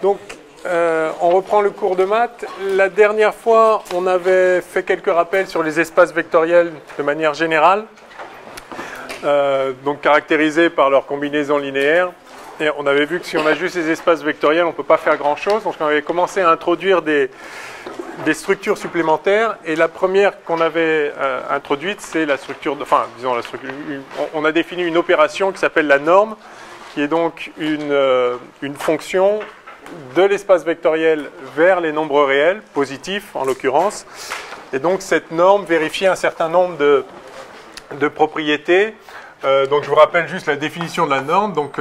Donc, on reprend le cours de maths. La dernière fois, on avait fait quelques rappels sur les espaces vectoriels de manière générale, donc caractérisés par leur combinaison linéaire. Et on avait vu que si on a juste les espaces vectoriels, on ne peut pas faire grand-chose. Donc, on avait commencé à introduire des structures supplémentaires. Et la première qu'on avait introduite, c'est la structure, disons la structure. On a défini une opération qui s'appelle la norme, qui est donc une fonction de l'espace vectoriel vers les nombres réels, positifs en l'occurrence. Et donc cette norme vérifie un certain nombre de propriétés. Donc je vous rappelle juste la définition de la norme. Donc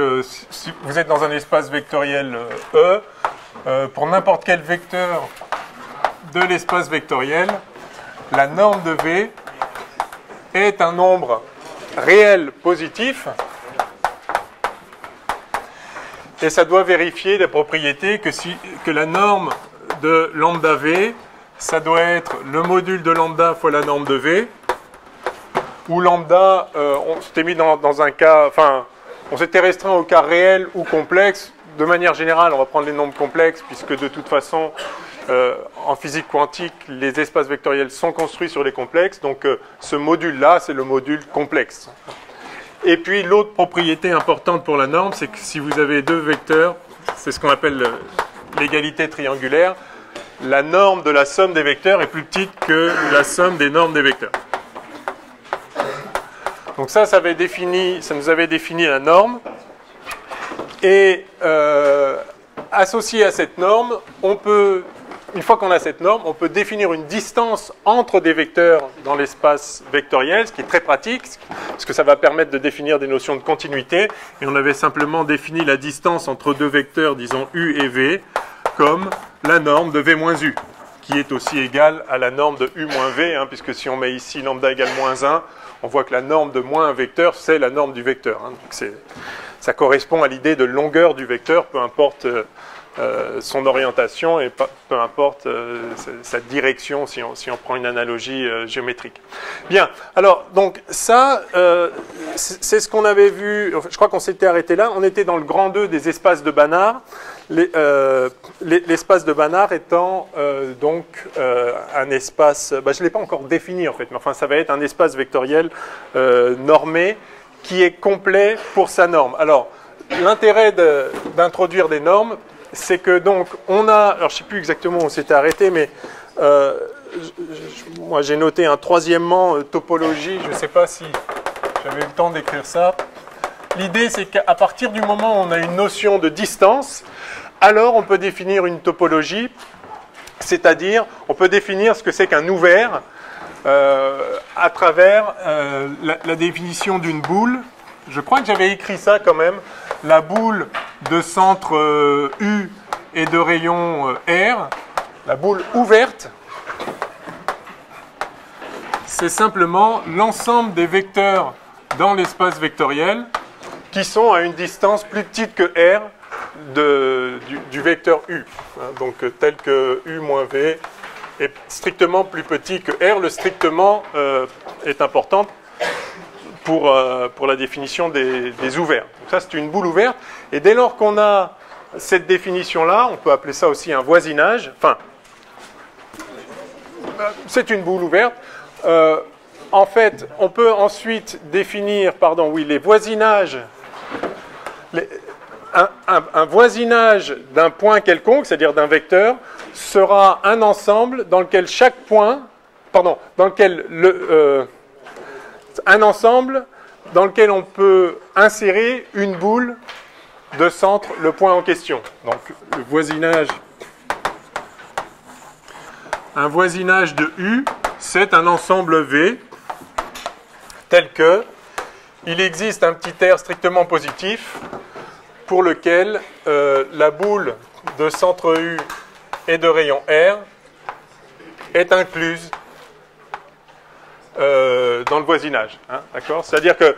si vous êtes dans un espace vectoriel E, pour n'importe quel vecteur de l'espace vectoriel, la norme de V est un nombre réel positif. Et ça doit vérifier la propriété que la norme de lambda V, ça doit être le module de lambda fois la norme de V, où lambda, on s'était mis dans un cas, on s'était restreint au cas réel ou complexe. De manière générale, on va prendre les nombres complexes, puisque de toute façon, en physique quantique, les espaces vectoriels sont construits sur les complexes. Donc ce module-là, c'est le module complexe. Et puis l'autre propriété importante pour la norme, c'est que si vous avez deux vecteurs, c'est ce qu'on appelle l'égalité triangulaire, la norme de la somme des vecteurs est plus petite que la somme des normes des vecteurs. Donc ça nous avait défini la norme. Et associé à cette norme, une fois qu'on a cette norme, on peut définir une distance entre des vecteurs dans l'espace vectoriel, ce qui est très pratique, parce que ça va permettre de définir des notions de continuité. Et on avait simplement défini la distance entre deux vecteurs, disons U et V, comme la norme de V moins U, qui est aussi égale à la norme de U moins V, puisque si on met ici lambda égale moins 1, on voit que la norme de moins un vecteur, c'est la norme du vecteur. Donc ça correspond à l'idée de longueur du vecteur, peu importe son orientation et peu importe sa direction, si on prend une analogie géométrique. Bien, alors, donc ça, c'est ce qu'on avait vu, je crois qu'on s'était arrêté là, on était dans le grand 2 des espaces de Banach, l'espace de Banach étant donc un espace, je ne l'ai pas encore défini en fait, mais enfin ça va être un espace vectoriel normé qui est complet pour sa norme. Alors, l'intérêt d'introduire des normes, c'est que donc on a, alors je ne sais plus exactement où on s'était arrêté, mais moi j'ai noté un troisièmement topologie, je ne sais pas si j'avais eu le temps d'écrire ça. L'idée c'est qu'à partir du moment où on a une notion de distance, alors on peut définir une topologie, c'est-à-dire on peut définir ce que c'est qu'un ouvert à travers la définition d'une boule. Je crois que j'avais écrit ça quand même. La boule de centre U et de rayon R, la boule ouverte, c'est simplement l'ensemble des vecteurs dans l'espace vectoriel qui sont à une distance plus petite que R du vecteur U. Donc tel que U moins V est strictement plus petit que R. Le strictement est important pour la définition des ouverts. Donc ça, c'est une boule ouverte. Et dès lors qu'on a cette définition-là, on peut appeler ça aussi un voisinage. Enfin, c'est une boule ouverte. En fait, on peut ensuite définir, les voisinages. Un voisinage d'un point quelconque, c'est-à-dire d'un vecteur, sera un ensemble dans lequel chaque point, un ensemble dans lequel on peut insérer une boule de centre, le point en question. Donc le voisinage, un voisinage de U, c'est un ensemble V tel que il existe un petit R strictement positif pour lequel la boule de centre U et de rayon R est incluse dans le voisinage. D'accord ? C'est-à-dire que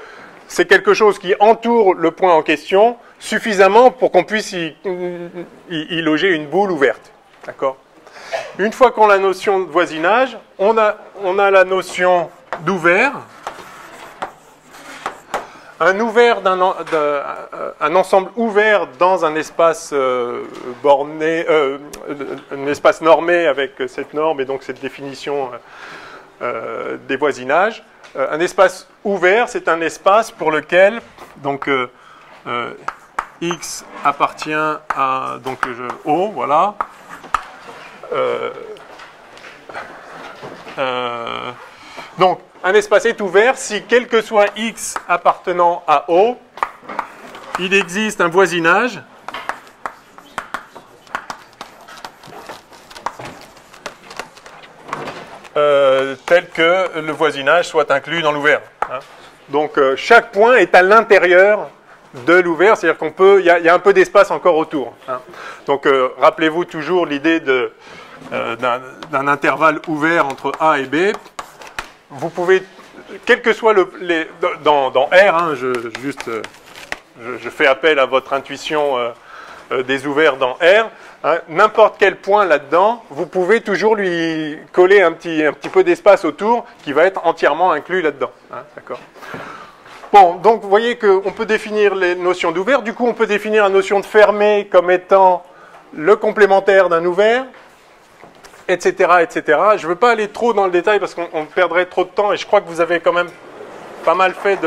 c'est quelque chose qui entoure le point en question suffisamment pour qu'on puisse y loger une boule ouverte. D'accord ? Une fois qu'on a la notion de voisinage, on a la notion d'ouvert. un ensemble ouvert dans un espace borné, un espace normé avec cette norme et donc cette définition des voisinages. Un espace ouvert, c'est un espace pour lequel donc X appartient à donc O, voilà. Donc, un espace est ouvert si, quel que soit X appartenant à O, il existe un voisinage tel que le voisinage soit inclus dans l'ouvert. Hein. Donc, chaque point est à l'intérieur de l'ouvert, c'est-à-dire qu'on peut, il y a un peu d'espace encore autour. Hein. Donc, rappelez-vous toujours l'idée d'un intervalle ouvert entre A et B. Vous pouvez, quel que soit dans R, hein, je fais appel à votre intuition des ouverts dans R, hein, n'importe quel point là-dedans, vous pouvez toujours lui coller un petit peu d'espace autour qui va être entièrement inclus là-dedans. Hein, d'accord. Bon, donc vous voyez qu'on peut définir les notions d'ouvert, du coup on peut définir la notion de fermé comme étant le complémentaire d'un ouvert, etc., etc. Je ne veux pas aller trop dans le détail parce qu'on perdrait trop de temps et je crois que vous avez quand même pas mal fait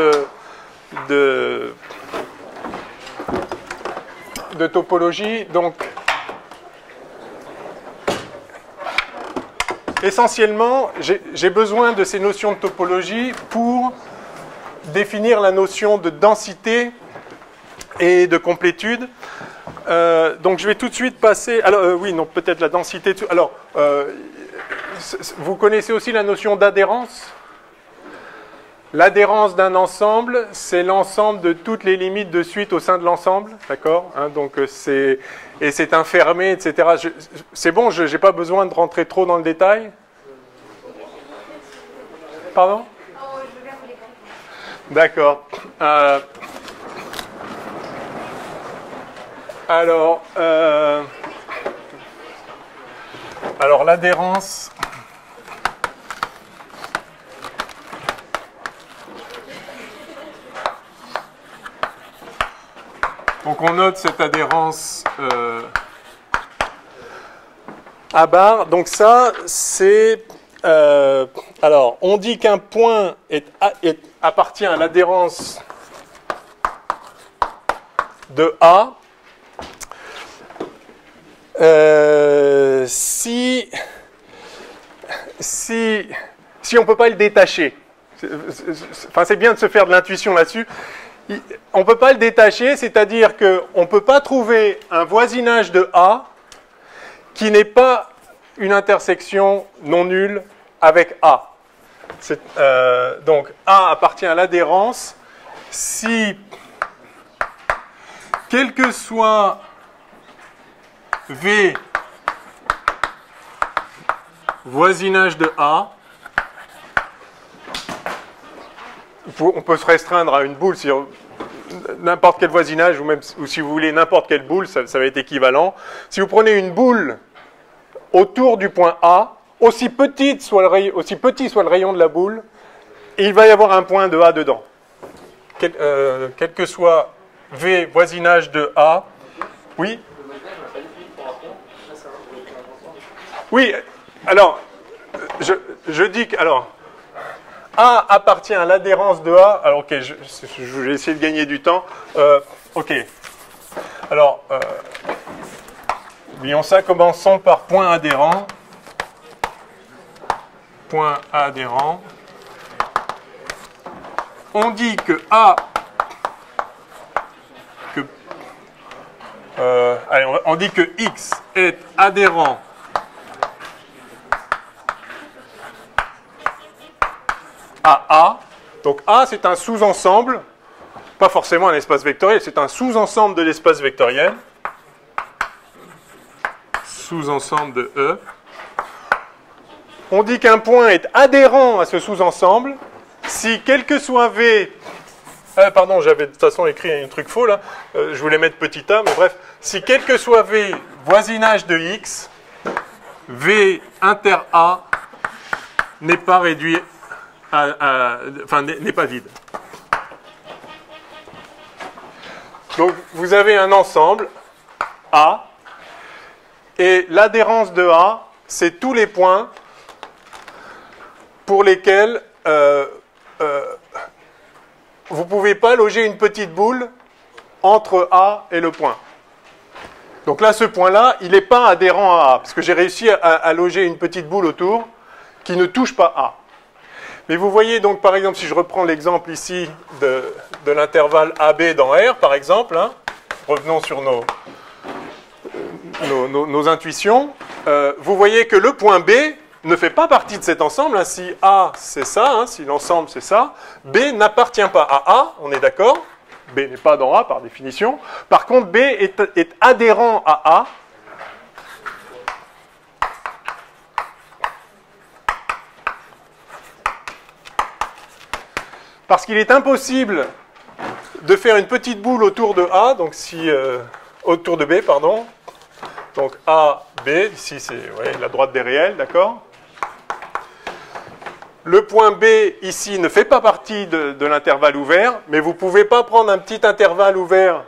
de topologie. Donc, essentiellement, j'ai besoin de ces notions de topologie pour définir la notion de densité et de complétude. Donc je vais tout de suite passer... Alors oui, non, peut-être la densité... Alors, vous connaissez aussi la notion d'adhérence? L'adhérence d'un ensemble, c'est l'ensemble de toutes les limites de suite au sein de l'ensemble, d'accord, hein, donc c'est un fermé, etc. C'est bon, je n'ai pas besoin de rentrer trop dans le détail. Pardon? D'accord. Alors l'adhérence... Donc on note cette adhérence à barre. Donc ça, c'est... alors, on dit qu'un point appartient à l'adhérence de A si on ne peut pas le détacher. Enfin, c'est bien de se faire de l'intuition là-dessus. On ne peut pas le détacher, c'est-à-dire qu'on ne peut pas trouver un voisinage de A qui n'est pas une intersection non nulle avec A. Donc A appartient à l'adhérence si, quel que soit V voisinage de A, on peut se restreindre à une boule sur n'importe quel voisinage, ou si vous voulez n'importe quelle boule, ça va être équivalent. Si vous prenez une boule autour du point A, aussi petit soit le rayon de la boule, il va y avoir un point de A dedans. Quel que soit V voisinage de A, oui. Oui, alors, je dis que... Alors, A appartient à l'adhérence de A. Alors, ok, je vais essayer de gagner du temps. Ok. Alors, oublions ça. Commençons par point adhérent. Point adhérent. On dit que A... allez, on dit que X est adhérent à A. Donc A, c'est un sous-ensemble, pas forcément un espace vectoriel, c'est un sous-ensemble de l'espace vectoriel. Sous-ensemble de E. On dit qu'un point est adhérent à ce sous-ensemble si, quel que soit V... pardon, j'avais de toute façon écrit un truc faux là, je voulais mettre petit a, mais bref, si quel que soit V voisinage de X, V inter A n'est pas réduit enfin, n'est pas vide. Donc vous avez un ensemble A, et l'adhérence de A, c'est tous les points pour lesquels vous ne pouvez pas loger une petite boule entre A et le point. Donc là, ce point-là, il n'est pas adhérent à A, parce que j'ai réussi à loger une petite boule autour qui ne touche pas A. Mais vous voyez donc, par exemple, si je reprends l'exemple ici de l'intervalle AB dans R, par exemple, hein, revenons sur nos intuitions, vous voyez que le point B ne fait pas partie de cet ensemble. Hein. Si A, c'est ça, hein, si l'ensemble, c'est ça, B n'appartient pas à A, on est d'accord? B n'est pas dans A, par définition. Par contre, B est adhérent à A. Parce qu'il est impossible de faire une petite boule autour de A, donc autour de B, pardon. Donc A, B, ici c'est la droite des réels, d'accord? Le point B, ici, ne fait pas partie de l'intervalle ouvert, mais vous ne pouvez pas prendre un petit intervalle ouvert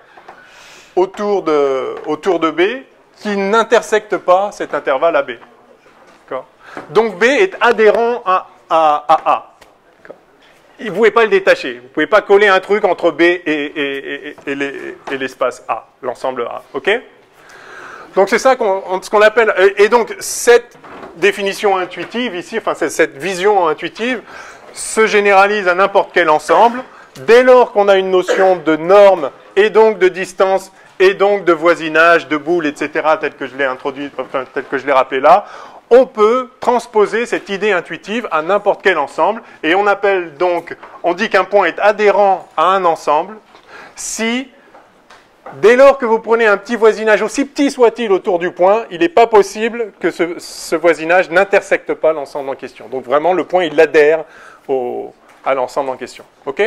autour de B qui n'intersecte pas cet intervalle AB. Donc B est adhérent à A. Vous ne pouvez pas le détacher. Vous ne pouvez pas coller un truc entre B et l'espace A, l'ensemble A. OK? Donc c'est ça ce qu'on appelle... Et donc cette définition intuitive ici, enfin cette vision intuitive, se généralise à n'importe quel ensemble, dès lors qu'on a une notion de norme, et donc de distance, et donc de voisinage, de boule, etc., tel que je l'ai introduit, enfin, tel que je l'ai rappelé là, on peut transposer cette idée intuitive à n'importe quel ensemble, et on appelle donc, on dit qu'un point est adhérent à un ensemble si, dès lors que vous prenez un petit voisinage, aussi petit soit-il autour du point, il n'est pas possible que ce voisinage n'intersecte pas l'ensemble en question. Donc vraiment, le point, il adhère à l'ensemble en question. OK?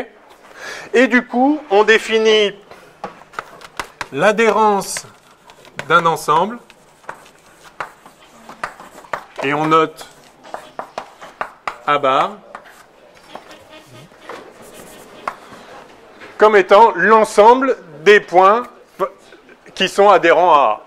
Et du coup, on définit l'adhérence d'un ensemble, et on note A bar comme étant l'ensemble des points qui sont adhérents à A.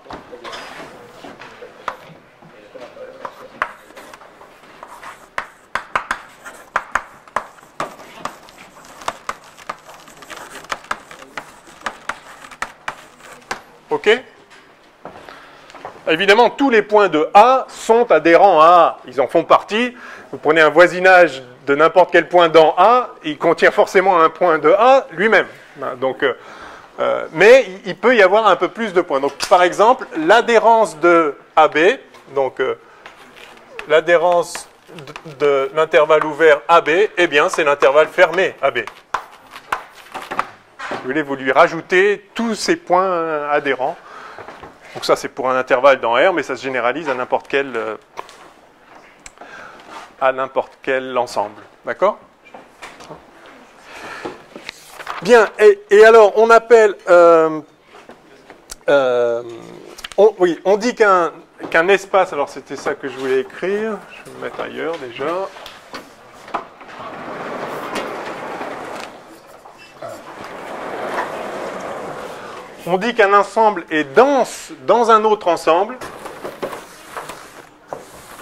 OK? Évidemment, tous les points de A sont adhérents à A. Ils en font partie. Vous prenez un voisinage de n'importe quel point dans A, il contient forcément un point de A lui-même. Donc, mais il peut y avoir un peu plus de points. Donc, par exemple, l'adhérence de AB, donc l'adhérence de l'intervalle ouvert AB, eh bien, c'est l'intervalle fermé AB. Vous lui rajoutez tous ces points adhérents. Donc ça, c'est pour un intervalle dans R, mais ça se généralise à n'importe quel ensemble. D'accord? Bien, et alors, on appelle... on dit qu'un espace... Alors, c'était ça que je voulais écrire. Je vais me mettre ailleurs, déjà. On dit qu'un ensemble est dense dans un autre ensemble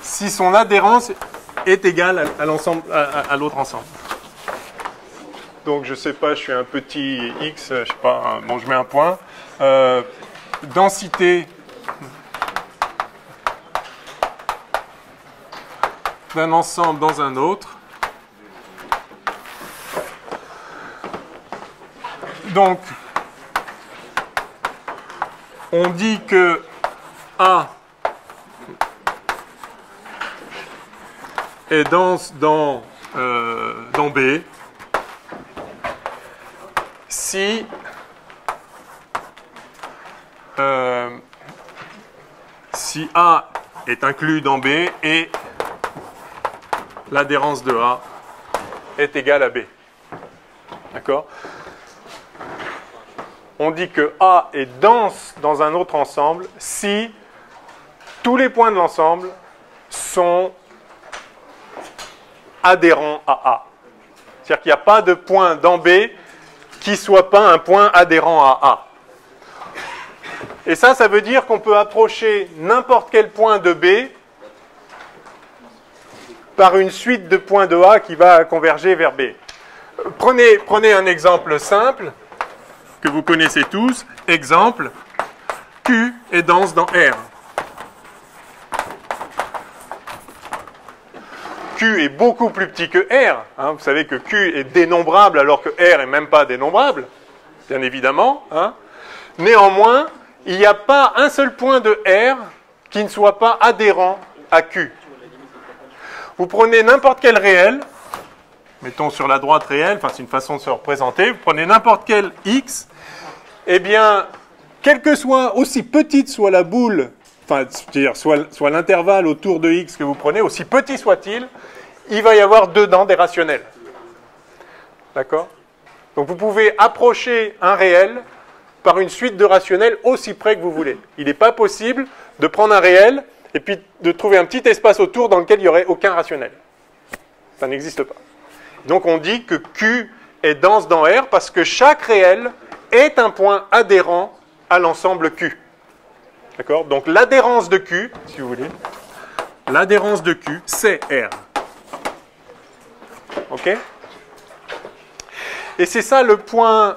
si son adhérence est égale à l'autre ensemble. Donc je ne sais pas, je suis un petit x, je sais pas, bon je mets un point. Densité d'un ensemble dans un autre. Donc on dit que A est dense dans B si A est inclus dans B et l'adhérence de A est égale à B. D'accord ? On dit que A est dense dans un autre ensemble si tous les points de l'ensemble sont adhérents à A. C'est-à-dire qu'il n'y a pas de point dans B qui ne soit pas un point adhérent à A. Et ça veut dire qu'on peut approcher n'importe quel point de B par une suite de points de A qui va converger vers B. Prenez un exemple simple que vous connaissez tous. Exemple, Q est dense dans R. Q est beaucoup plus petit que R. Hein. Vous savez que Q est dénombrable alors que R n'est même pas dénombrable, bien évidemment. Hein. Néanmoins, il n'y a pas un seul point de R qui ne soit pas adhérent à Q. Vous prenez n'importe quel réel, mettons sur la droite réel, enfin c'est une façon de se représenter, vous prenez n'importe quel X, eh bien, quelle que soit, aussi petite soit la boule, enfin, c'est-à-dire soit l'intervalle autour de X que vous prenez, aussi petit soit-il, il va y avoir dedans des rationnels. D'accord? Donc vous pouvez approcher un réel par une suite de rationnels aussi près que vous voulez. Il n'est pas possible de prendre un réel et puis de trouver un petit espace autour dans lequel il n'y aurait aucun rationnel. Ça n'existe pas. Donc on dit que Q est dense dans R parce que chaque réel est un point adhérent à l'ensemble Q. D'accord? Donc l'adhérence de Q, si vous voulez, l'adhérence de Q, c'est R. Ok? Et c'est ça le point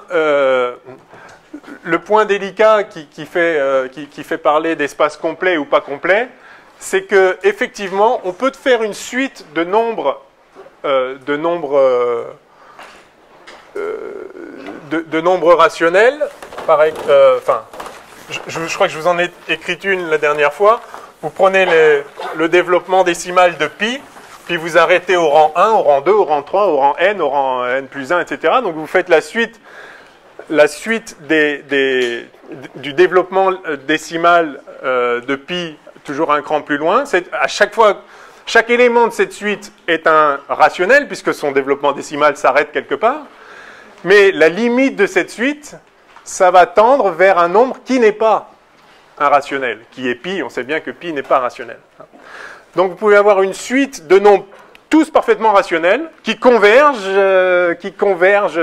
délicat qui fait parler d'espace complet ou pas complet, c'est que effectivement, on peut faire une suite de nombres rationnels. Pareil, je crois que je vous en ai écrit une la dernière fois. Vous prenez le développement décimal de pi, puis vous arrêtez au rang 1, au rang 2, au rang 3, au rang n, au rang n plus 1, etc. Donc vous faites la suite du développement décimal de pi toujours un cran plus loin. À chaque fois, chaque élément de cette suite est un rationnel, puisque son développement décimal s'arrête quelque part. Mais la limite de cette suite, ça va tendre vers un nombre qui n'est pas un rationnel, qui est pi. On sait bien que pi n'est pas rationnel. Donc vous pouvez avoir une suite de nombres tous parfaitement rationnels, qui convergent,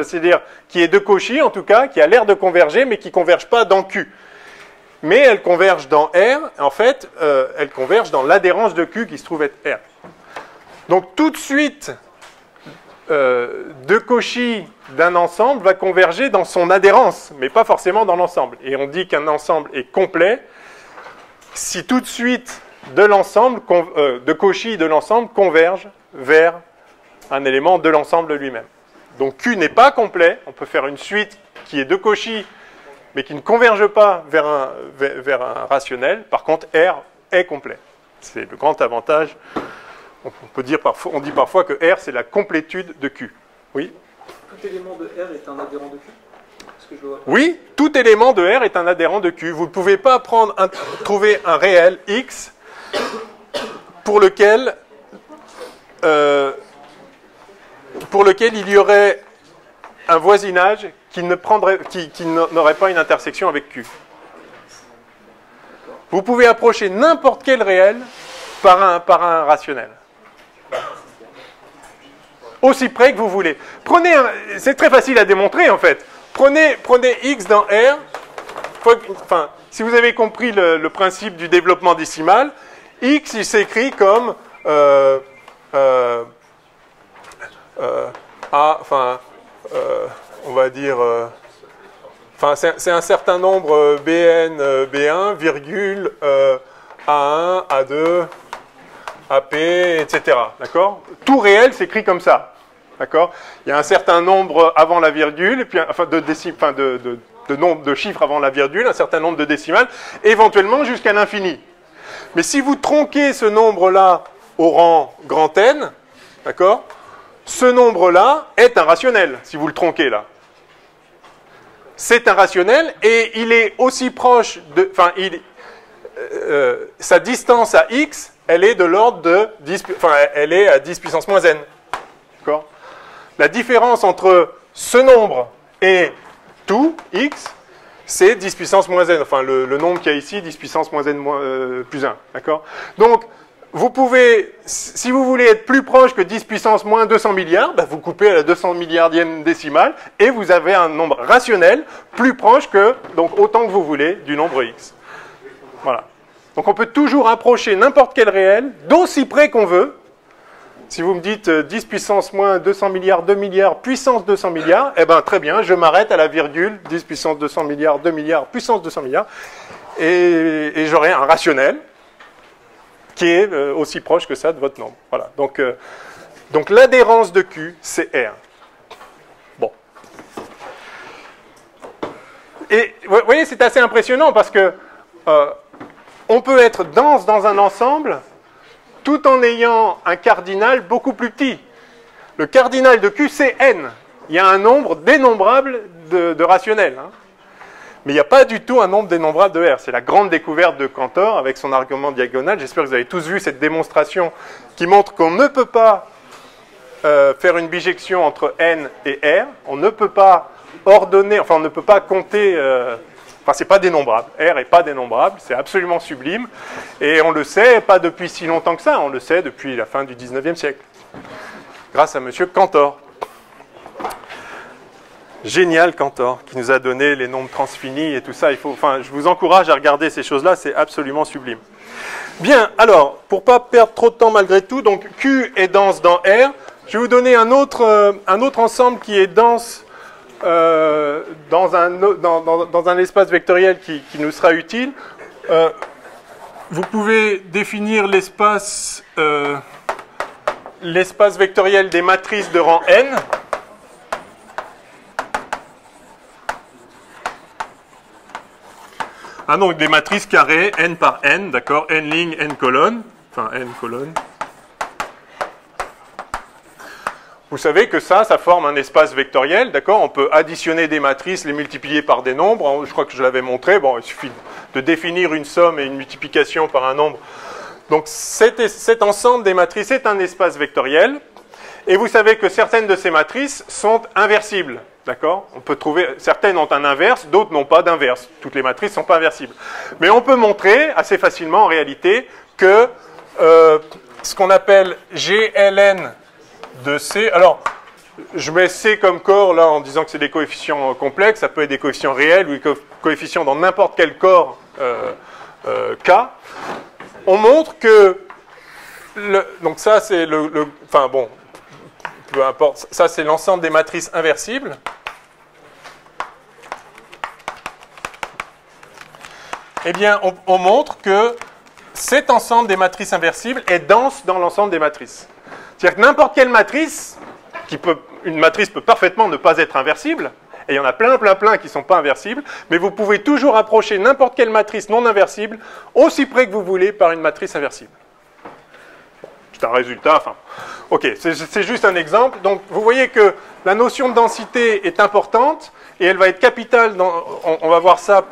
c'est-à-dire qui est de Cauchy en tout cas, qui a l'air de converger, mais qui ne convergent pas dans Q. Mais elles convergent dans R, en fait, elles convergent dans l'adhérence de Q qui se trouve être R. Donc toute suite de Cauchy d'un ensemble va converger dans son adhérence, mais pas forcément dans l'ensemble. Et on dit qu'un ensemble est complet si toute suite de l'ensemble, de Cauchy de l'ensemble converge vers un élément de l'ensemble lui-même. Donc Q n'est pas complet, on peut faire une suite qui est de Cauchy, mais qui ne converge pas vers un rationnel. Par contre, R est complet. C'est le grand avantage. On dit parfois que R, c'est la complétude de Q. Oui? Tout élément de R est un adhérent de Q? Oui, tout élément de R est un adhérent de Q. Vous ne pouvez pas trouver un réel X pour lequel il y aurait un voisinage qui n'aurait pas une intersection avec Q. Vous pouvez approcher n'importe quel réel par un rationnel. Aussi près que vous voulez. C'est très facile à démontrer en fait. Prenez X dans R. Enfin, si vous avez compris le principe du développement décimal, X il s'écrit comme on va dire, c'est un certain nombre Bn, B1, virgule, A1, A2, AP, etc. D'accord? Tout réel s'écrit comme ça. D'accord? Il y a un certain nombre avant la virgule, et puis, de chiffres avant la virgule, un certain nombre de décimales, éventuellement jusqu'à l'infini. Mais si vous tronquez ce nombre-là au rang grand N, d'accord? Ce nombre-là est un rationnel, si vous le tronquez là. C'est un rationnel et il est aussi proche de... sa distance à x, elle est de l'ordre de 10... elle est à 10 puissance moins n. D'accord? La différence entre ce nombre et tout, x, c'est 10 puissance moins n. Enfin, le nombre qu'il y a ici, 10 puissance moins n plus 1. D'accord? Donc, vous pouvez, si vous voulez être plus proche que 10 puissance moins 200 milliards, vous coupez à la 200 milliardième décimale et vous avez un nombre rationnel plus proche que, donc autant que vous voulez, du nombre x. Voilà. Donc on peut toujours approcher n'importe quel réel, d'aussi près qu'on veut. Si vous me dites 10 puissance moins 200 milliards, 2 milliards, puissance 200 milliards, eh bien très bien, je m'arrête à la virgule, 10 puissance 200 milliards, 2 milliards, puissance 200 milliards, et j'aurai un rationnel qui est aussi proche que ça de votre nombre. Voilà. Donc l'adhérence de Q, c'est R. Bon. Et vous voyez, c'est assez impressionnant parce que on peut être dense dans un ensemble tout en ayant un cardinal beaucoup plus petit. Le cardinal de Q, c'est n. Il y a un nombre dénombrable de rationnels. Hein. Mais il n'y a pas du tout un nombre dénombrable de R. C'est la grande découverte de Cantor avec son argument diagonal. J'espère que vous avez tous vu cette démonstration qui montre qu'on ne peut pas faire une bijection entre n et R. On ne peut pas ordonner, enfin on ne peut pas compter... Enfin, c'est pas dénombrable. R n'est pas dénombrable, c'est absolument sublime. Et on le sait, pas depuis si longtemps que ça, on le sait depuis la fin du 19e siècle. Grâce à M. Cantor. Génial Cantor, qui nous a donné les nombres transfinis et tout ça. Je vous encourage à regarder ces choses-là, c'est absolument sublime. Bien, alors, pour ne pas perdre trop de temps malgré tout, donc Q est dense dans R. Je vais vous donner un autre ensemble qui est dense dans un espace vectoriel qui nous sera utile. Vous pouvez définir l'espace vectoriel des matrices de rang n. Ah donc des matrices carrées, n par n, d'accord, n lignes, n colonnes, enfin n colonnes. Vous savez que ça forme un espace vectoriel, d'accord? On peut additionner des matrices, les multiplier par des nombres. Je crois que je l'avais montré. Bon, il suffit de définir une somme et une multiplication par un nombre. Donc cet ensemble des matrices est un espace vectoriel. Et vous savez que certaines de ces matrices sont inversibles, d'accord? On peut trouver, certaines ont un inverse, d'autres n'ont pas d'inverse. Toutes les matrices ne sont pas inversibles. Mais on peut montrer assez facilement en réalité que ce qu'on appelle GLN de C. Alors, je mets C comme corps là en disant que c'est des coefficients complexes. Ça peut être des coefficients réels ou des coefficients dans n'importe quel corps K. On montre que donc ça c'est enfin bon, peu importe. Ça c'est l'ensemble des matrices inversibles. Eh bien, on montre que cet ensemble des matrices inversibles est dense dans l'ensemble des matrices. C'est-à-dire que n'importe quelle matrice, une matrice peut parfaitement ne pas être inversible, et il y en a plein qui ne sont pas inversibles, mais vous pouvez toujours approcher n'importe quelle matrice non inversible aussi près que vous voulez par une matrice inversible. C'est un résultat, enfin... Ok, c'est juste un exemple. Donc, vous voyez que la notion de densité est importante, et elle va être capitale, on va voir ça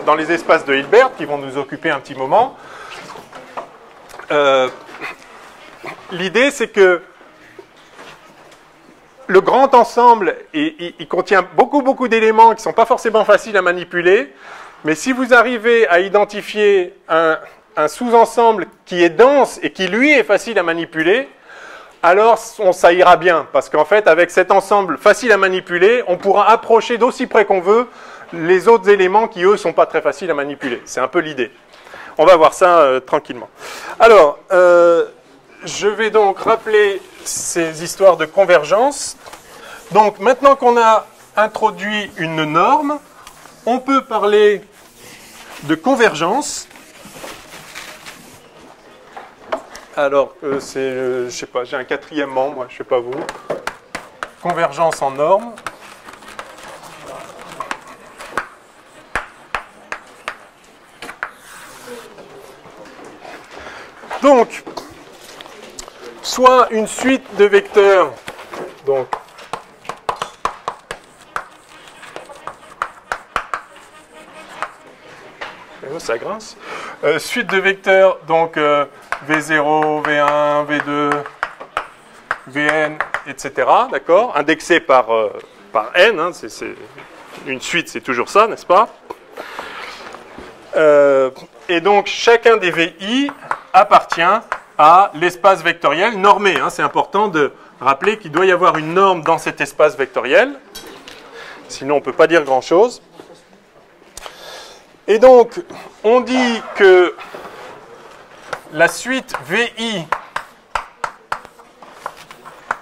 dans les espaces de Hilbert, qui vont nous occuper un petit moment. L'idée, c'est que le grand ensemble, il contient beaucoup d'éléments qui ne sont pas forcément faciles à manipuler, mais si vous arrivez à identifier un sous-ensemble qui est dense et qui, lui, est facile à manipuler, alors ça ira bien, parce qu'en fait, avec cet ensemble facile à manipuler, on pourra approcher d'aussi près qu'on veut les autres éléments qui, eux, ne sont pas très faciles à manipuler. C'est un peu l'idée. On va voir ça tranquillement. Alors... je vais donc rappeler ces histoires de convergence. Donc, maintenant qu'on a introduit une norme, on peut parler de convergence. Alors, je sais pas, j'ai un quatrième membre, je sais pas vous. Convergence en norme. Donc, soit une suite de vecteurs, donc ça grince. Suite de vecteurs, donc V0, V1, V2, Vn, etc. D'accord, indexés par n. Hein, une suite, c'est toujours ça, n'est-ce pas? Et donc chacun des VI appartient à l'espace vectoriel normé. Hein. C'est important de rappeler qu'il doit y avoir une norme dans cet espace vectoriel. Sinon, on ne peut pas dire grand-chose. Et donc, on dit que la suite VI,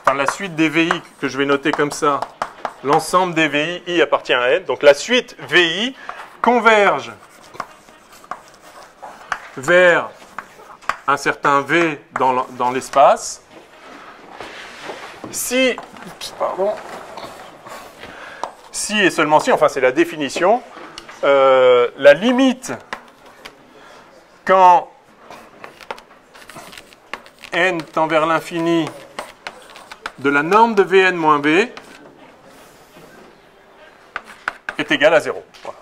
enfin la suite des VI que je vais noter comme ça, l'ensemble des VI, I appartient à N, donc la suite VI converge vers un certain V dans l'espace. Si, pardon, si et seulement si, enfin c'est la définition, la limite quand n tend vers l'infini de la norme de Vn moins B est égale à 0. Voilà.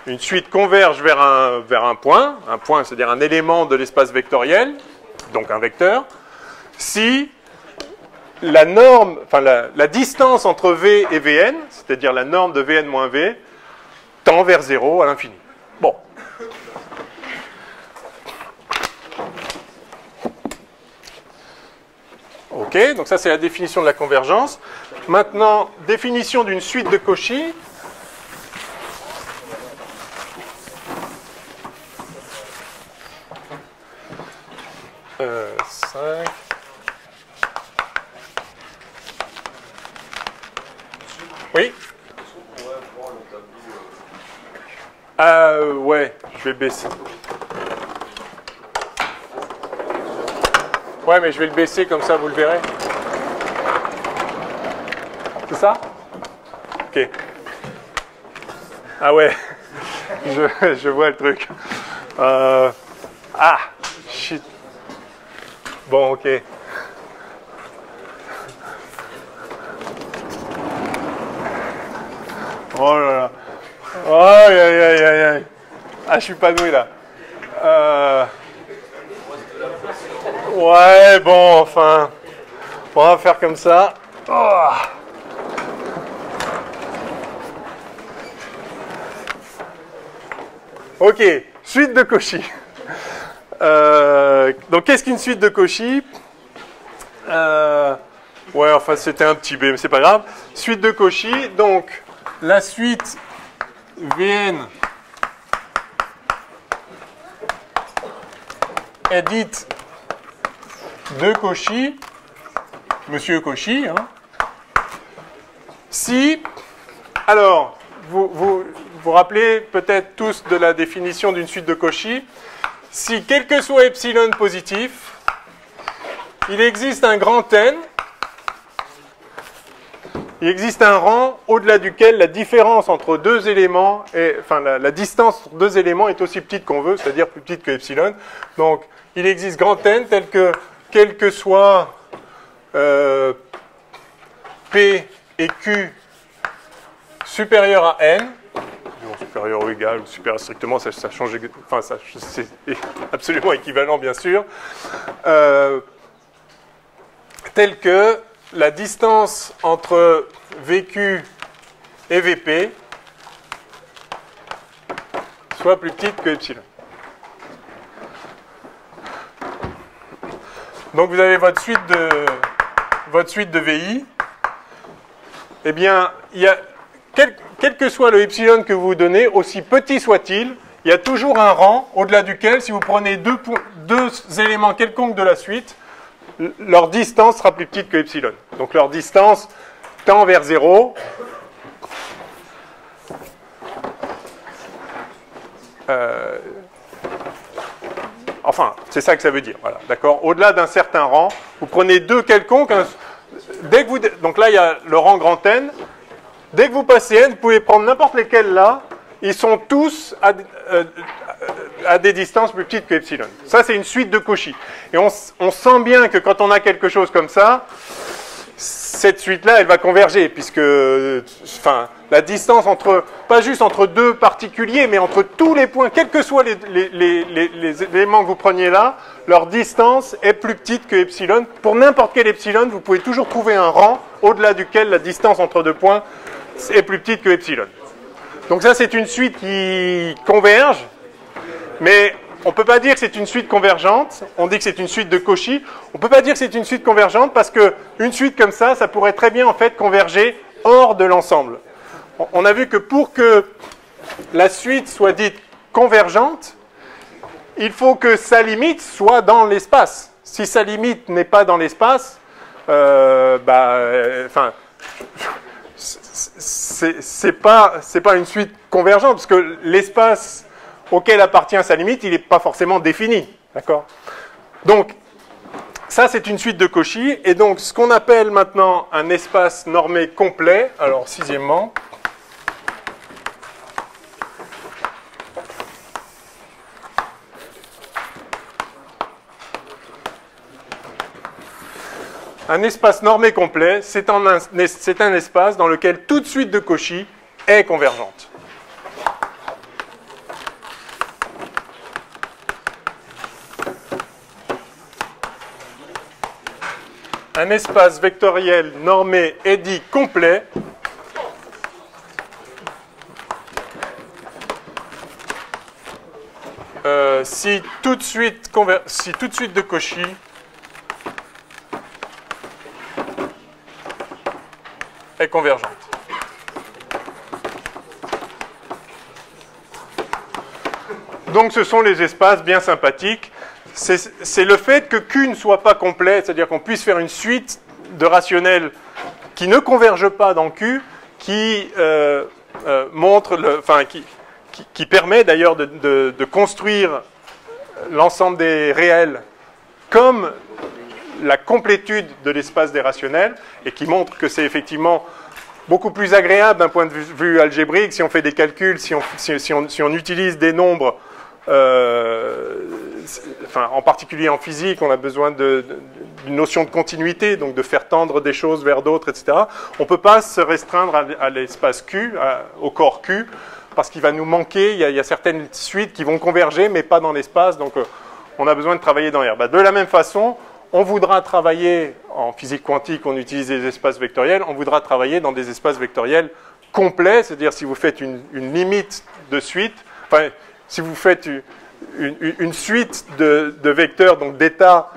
Une suite converge vers un point c'est-à-dire un élément de l'espace vectoriel, donc un vecteur, si la norme, enfin la distance entre V et Vn, c'est-à-dire la norme de Vn moins V, tend vers 0 à l'infini. Bon. Ok, donc ça c'est la définition de la convergence. Maintenant, définition d'une suite de Cauchy. Oui. Ouais, je vais baisser. Ouais, mais je vais le baisser comme ça, vous le verrez. C'est ça? Ok. Ah ouais, je vois le truc. Ah, shit. Bon, ok. Oh là là. Aïe, aïe, aïe, aïe, aïe. Ah, je suis pas doué là. Ouais, bon, enfin. On va faire comme ça. Oh. Ok, suite de Cauchy. Donc, qu'est-ce qu'une suite de Cauchy? Ouais, enfin, c'était un petit B, mais c'est pas grave. Suite de Cauchy, donc, la suite Vn est dite de Cauchy, Monsieur Cauchy, hein. Si, alors, vous rappelez peut-être tous de la définition d'une suite de Cauchy, si quel que soit epsilon positif, il existe un grand N, il existe un rang au-delà duquel la différence entre deux éléments, enfin la distance entre deux éléments est aussi petite qu'on veut, c'est-à-dire plus petite que epsilon. Donc il existe grand N tel que quel que soit P et Q supérieur à N, supérieur ou égal, ou supérieur strictement, ça change, enfin c'est absolument équivalent bien sûr, tel que la distance entre VQ et VP soit plus petite que epsilon. Donc vous avez votre suite de VI. Eh bien, il y a, quel que soit le epsilon que vous donnez, aussi petit soit-il, il y a toujours un rang au-delà duquel, si vous prenez deux éléments quelconques de la suite, leur distance sera plus petite que epsilon. Donc leur distance tend vers 0. Enfin, c'est ça que ça veut dire. Voilà, d'accord. Au-delà d'un certain rang, vous prenez deux quelconques. Dès que vous, donc là, il y a le rang grand N. Dès que vous passez N, vous pouvez prendre n'importe lesquels là. Ils sont tous à des distances plus petites que epsilon. Ça, c'est une suite de Cauchy. Et on sent bien que quand on a quelque chose comme ça, cette suite-là, elle va converger, puisque enfin, la distance entre, pas juste entre deux particuliers, mais entre tous les points, quels que soient les éléments que vous preniez là, leur distance est plus petite que epsilon. Pour n'importe quel epsilon, vous pouvez toujours trouver un rang au-delà duquel la distance entre deux points est plus petite que epsilon. Donc ça, c'est une suite qui converge, mais on ne peut pas dire que c'est une suite convergente. On dit que c'est une suite de Cauchy. On ne peut pas dire que c'est une suite convergente parce qu'une suite comme ça pourrait très bien en fait converger hors de l'ensemble. On a vu que pour que la suite soit dite convergente, il faut que sa limite soit dans l'espace. Si sa limite n'est pas dans l'espace, c'est pas une suite convergente, parce que l'espace auquel appartient sa limite, il n'est pas forcément défini. D'accord ? Donc, ça, c'est une suite de Cauchy. Et donc, ce qu'on appelle maintenant un espace normé complet, alors, sixièmement, un espace normé complet, c'est un espace dans lequel toute suite de Cauchy est convergente. Un espace vectoriel normé est dit complet si toute suite de Cauchy est convergente. Donc ce sont les espaces bien sympathiques. C'est le fait que Q ne soit pas complet, c'est-à-dire qu'on puisse faire une suite de rationnels qui ne convergent pas dans Q, qui qui permet d'ailleurs de construire l'ensemble des réels comme la complétude de l'espace des rationnels, et qui montre que c'est effectivement beaucoup plus agréable d'un point de vue algébrique si on fait des calculs, si on utilise des nombres. En particulier en physique, on a besoin d'une notion de continuité, donc de faire tendre des choses vers d'autres, etc. On ne peut pas se restreindre à l'espace Q, au corps Q, parce qu'il va nous manquer, il y a certaines suites qui vont converger, mais pas dans l'espace, donc on a besoin de travailler dans R. De la même façon, on voudra travailler, en physique quantique, on utilise des espaces vectoriels, on voudra travailler dans des espaces vectoriels complets, c'est-à-dire si vous faites une limite de suite, si vous faites une suite de vecteurs, donc d'états,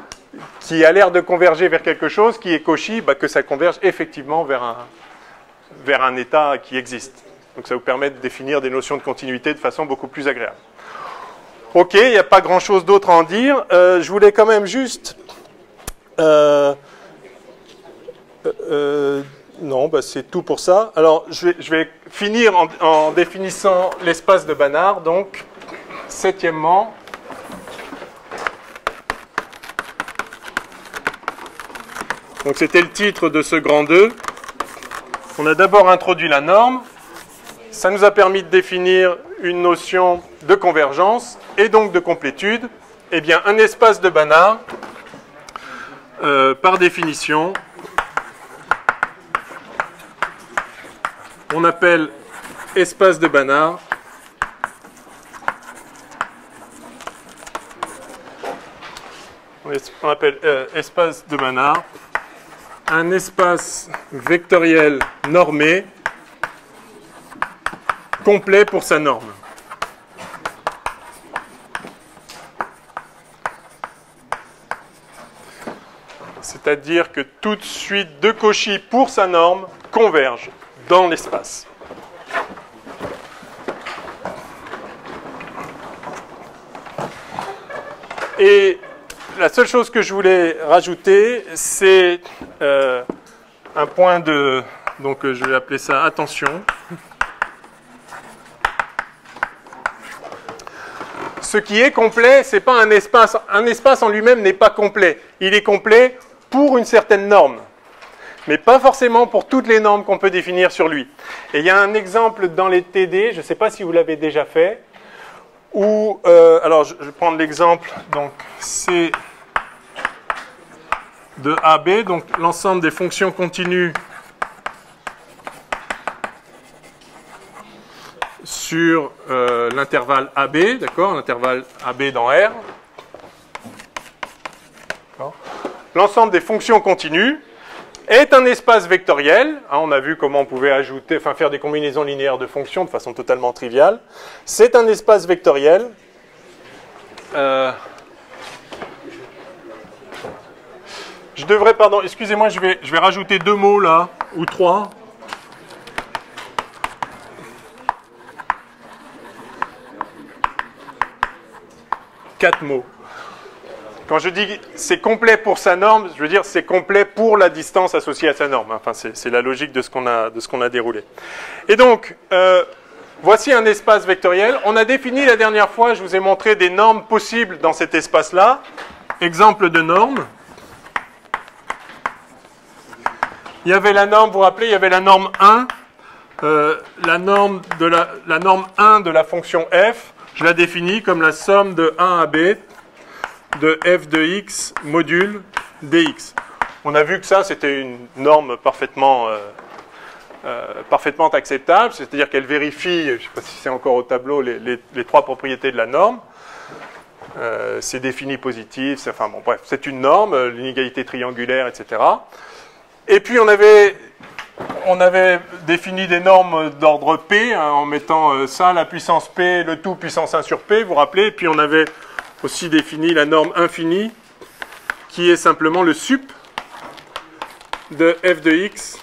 qui a l'air de converger vers quelque chose, qui est Cauchy, que ça converge effectivement vers un état qui existe. Donc ça vous permet de définir des notions de continuité de façon beaucoup plus agréable. Ok, il n'y a pas grand-chose d'autre à en dire. Je voulais quand même juste... non, c'est tout pour ça. Alors, je vais finir en définissant l'espace de Banach, donc... Septièmement, donc c'était le titre de ce grand 2. On a d'abord introduit la norme. Ça nous a permis de définir une notion de convergence et donc de complétude. Eh bien, un espace de Banach, par définition, on appelle espace de Banach on appelle espace de Banach un espace vectoriel normé complet pour sa norme. C'est-à-dire que toute suite de Cauchy pour sa norme converge dans l'espace. Et la seule chose que je voulais rajouter, c'est un point de... Donc je vais appeler ça attention. Ce qui est complet, ce n'est pas un espace. Un espace en lui-même n'est pas complet. Il est complet pour une certaine norme, mais pas forcément pour toutes les normes qu'on peut définir sur lui. Et il y a un exemple dans les TD, je ne sais pas si vous l'avez déjà fait, où, alors je vais prendre l'exemple, donc c'est de AB, donc l'ensemble des fonctions continues sur l'intervalle AB, d'accord, l'intervalle AB dans R. L'ensemble des fonctions continues est un espace vectoriel. On a vu comment on pouvait ajouter, faire des combinaisons linéaires de fonctions de façon totalement triviale. C'est un espace vectoriel. Je devrais, pardon, excusez-moi, je vais rajouter 2 mots là, ou 3. 4 mots. Quand je dis c'est complet pour sa norme, je veux dire c'est complet pour la distance associée à sa norme. Enfin, c'est la logique de ce qu'on a déroulé. Et donc, voici un espace vectoriel. On a défini la dernière fois, je vous ai montré des normes possibles dans cet espace-là. Exemple de norme. Il y avait la norme, vous vous rappelez, il y avait la norme 1. La norme 1 de la fonction f, je la définis comme la somme de 1 à b de f de x module dx. On a vu que ça, c'était une norme parfaitement acceptable, c'est-à-dire qu'elle vérifie, je ne sais pas si c'est encore au tableau, les 3 propriétés de la norme. C'est défini positif, enfin bon, bref, c'est une norme, l'inégalité triangulaire, etc. Et puis on avait défini des normes d'ordre P, hein, en mettant ça, la puissance P, le tout puissance 1 sur P, vous vous rappelez, et puis on avait aussi défini la norme infinie, qui est simplement le sup de f de x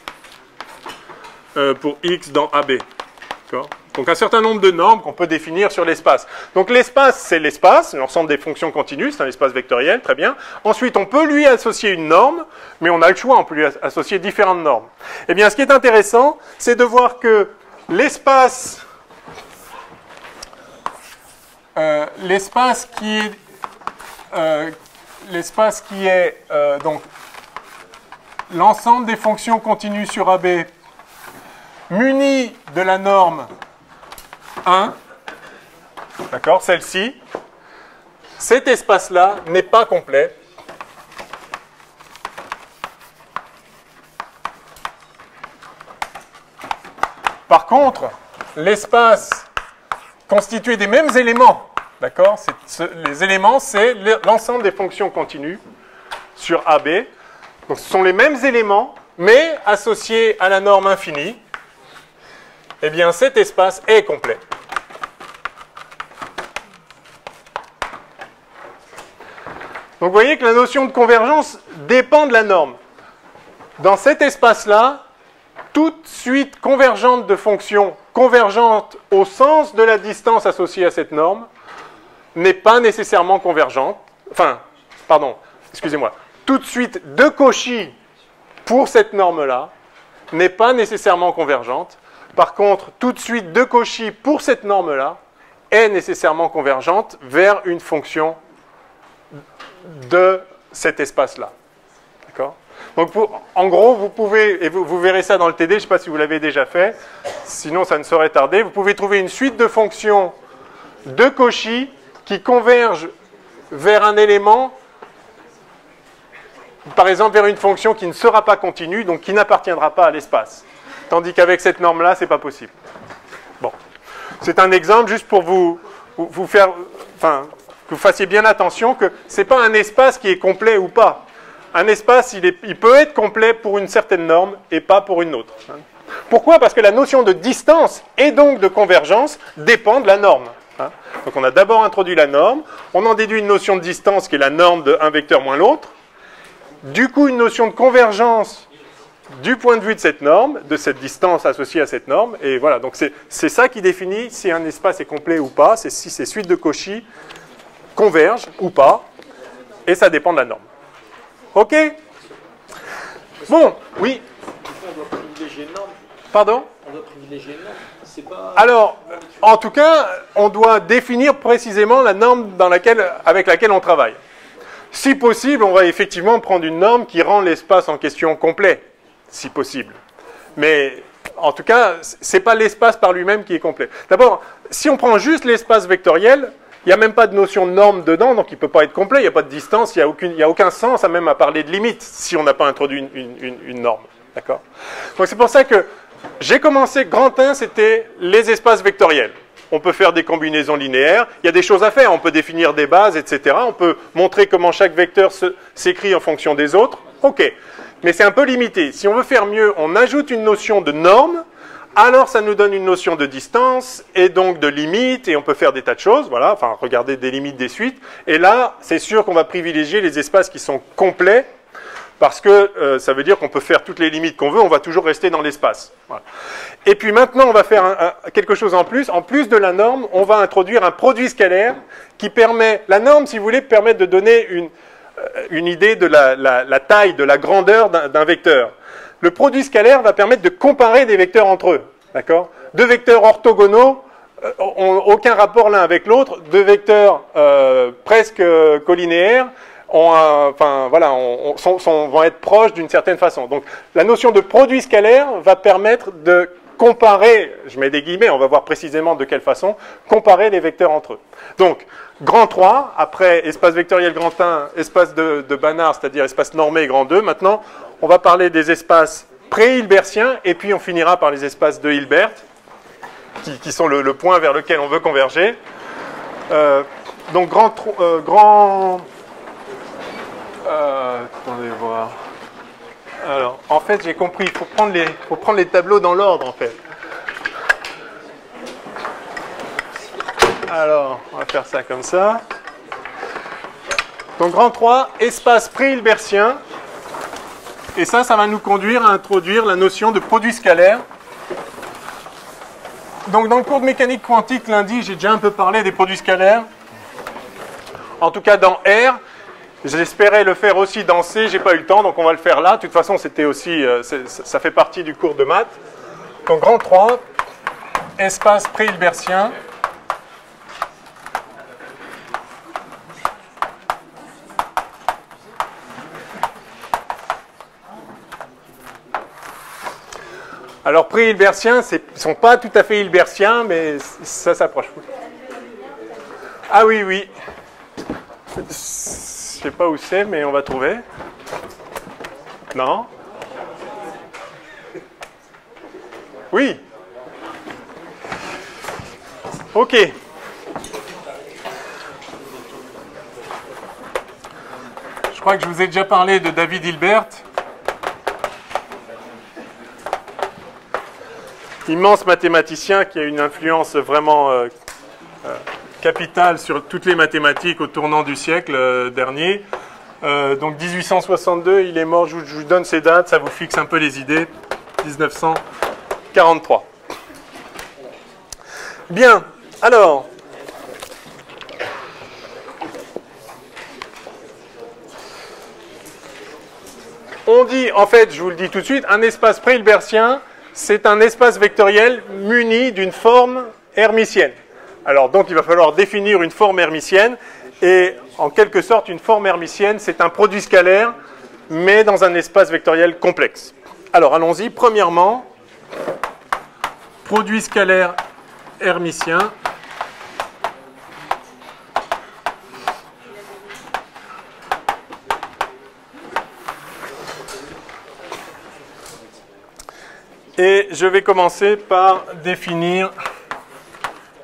pour x dans AB. Donc un certain nombre de normes qu'on peut définir sur l'espace. Donc l'espace, c'est l'espace, l'ensemble des fonctions continues, c'est un espace vectoriel, très bien. Ensuite, on peut lui associer une norme, mais on a le choix, on peut lui associer différentes normes. Eh bien, ce qui est intéressant, c'est de voir que l'espace qui est donc l'ensemble des fonctions continues sur AB muni de la norme 1, d'accord, celle-ci, cet espace-là n'est pas complet. Par contre, l'espace constitué des mêmes éléments, d'accord, les éléments, c'est l'ensemble des fonctions continues sur AB. Donc ce sont les mêmes éléments, mais associés à la norme infinie. Eh bien, cet espace est complet. Donc, vous voyez que la notion de convergence dépend de la norme. Dans cet espace-là, toute suite convergente de fonctions convergentes au sens de la distance associée à cette norme n'est pas nécessairement convergente. Enfin, pardon, excusez-moi. Toute suite de Cauchy pour cette norme-là n'est pas nécessairement convergente. Par contre, toute suite de Cauchy pour cette norme-là est nécessairement convergente vers une fonction de cet espace-là. D'accord ? Donc, en gros, vous pouvez, et vous verrez ça dans le TD, je ne sais pas si vous l'avez déjà fait, sinon ça ne saurait tarder, vous pouvez trouver une suite de fonctions de Cauchy qui convergent vers un élément, par exemple vers une fonction qui ne sera pas continue, donc qui n'appartiendra pas à l'espace. Tandis qu'avec cette norme-là, ce n'est pas possible. Bon. C'est un exemple juste pour vous faire, enfin, que vous fassiez bien attention que ce n'est pas un espace qui est complet ou pas. Un espace, il peut être complet pour une certaine norme et pas pour une autre. Pourquoi ? Parce que la notion de distance et donc de convergence dépend de la norme. Donc on a d'abord introduit la norme, on en déduit une notion de distance qui est la norme de un vecteur moins l'autre. Du coup, une notion de convergence du point de vue de cette norme, de cette distance associée à cette norme, et voilà, donc c'est ça qui définit si un espace est complet ou pas, c'est si ces suites de Cauchy convergent ou pas, et ça dépend de la norme. Ok ? Bon, oui. On doit privilégier une norme. Pardon ? On doit privilégier une norme. C'est pas... Alors, en tout cas, on doit définir précisément la norme avec laquelle on travaille. Si possible, on va effectivement prendre une norme qui rend l'espace en question complet. Si possible. Mais en tout cas, ce n'est pas l'espace par lui-même qui est complet. D'abord, si on prend juste l'espace vectoriel, il n'y a même pas de notion de norme dedans, donc il ne peut pas être complet, il n'y a pas de distance, il n'y a aucun sens à même à parler de limite si on n'a pas introduit une norme. D'accord ? Donc c'est pour ça que j'ai commencé, grand 1, c'était les espaces vectoriels. On peut faire des combinaisons linéaires, il y a des choses à faire, on peut définir des bases, etc. On peut montrer comment chaque vecteur s'écrit en fonction des autres. Ok. Mais c'est un peu limité. Si on veut faire mieux, on ajoute une notion de norme, alors ça nous donne une notion de distance, et donc de limite, et on peut faire des tas de choses, voilà, enfin, regarder des limites des suites. Et là, c'est sûr qu'on va privilégier les espaces qui sont complets, parce que ça veut dire qu'on peut faire toutes les limites qu'on veut, on va toujours rester dans l'espace. Voilà. Et puis maintenant, on va faire quelque chose en plus. En plus de la norme, on va introduire un produit scalaire qui permet, la norme, si vous voulez, permet de donner une idée de la taille, de la grandeur d'un vecteur. Le produit scalaire va permettre de comparer des vecteurs entre eux. D'accord ? Deux vecteurs orthogonaux n'ont aucun rapport l'un avec l'autre. Deux vecteurs presque collinéaires vont être proches d'une certaine façon. Donc la notion de produit scalaire va permettre de comparer, je mets des guillemets, on va voir précisément de quelle façon, comparer les vecteurs entre eux. Donc, grand 3, après espace vectoriel grand 1, espace de Banach, c'est-à-dire espace normé grand 2, maintenant, on va parler des espaces pré-hilbertiens, et puis on finira par les espaces de Hilbert, qui sont le point vers lequel on veut converger. Donc, attendez voir. Alors, en fait, j'ai compris, il faut prendre les tableaux dans l'ordre, en fait. Alors, on va faire ça comme ça. Donc, grand 3, espace pré-hilbertien. Et ça va nous conduire à introduire la notion de produit scalaire. Donc, dans le cours de mécanique quantique lundi, j'ai déjà un peu parlé des produits scalaires. En tout cas, dans R. J'espérais le faire aussi dans C, j'ai pas eu le temps, donc on va le faire là. De toute façon, c'était aussi, ça fait partie du cours de maths. Donc, grand 3, espace pré-hilbertien. Alors, pré-hilbertiens, ils ne sont pas tout à fait hilbertiens, mais ça s'approche. Ah oui, oui. Je ne sais pas où c'est, mais on va trouver. Non? Oui. Ok. Je crois que je vous ai déjà parlé de David Hilbert. Immense mathématicien qui a une influence vraiment capitale sur toutes les mathématiques au tournant du siècle dernier. Donc 1862, il est mort, je vous donne ces dates, ça vous fixe un peu les idées. 1943. Bien, alors... On dit, en fait, je vous le dis tout de suite, un espace pré-hilbertien, c'est un espace vectoriel muni d'une forme hermitienne. Alors, donc, il va falloir définir une forme hermitienne. Et, en quelque sorte, une forme hermitienne, c'est un produit scalaire, mais dans un espace vectoriel complexe. Alors, allons-y. Premièrement, produit scalaire hermitien. Et je vais commencer par définir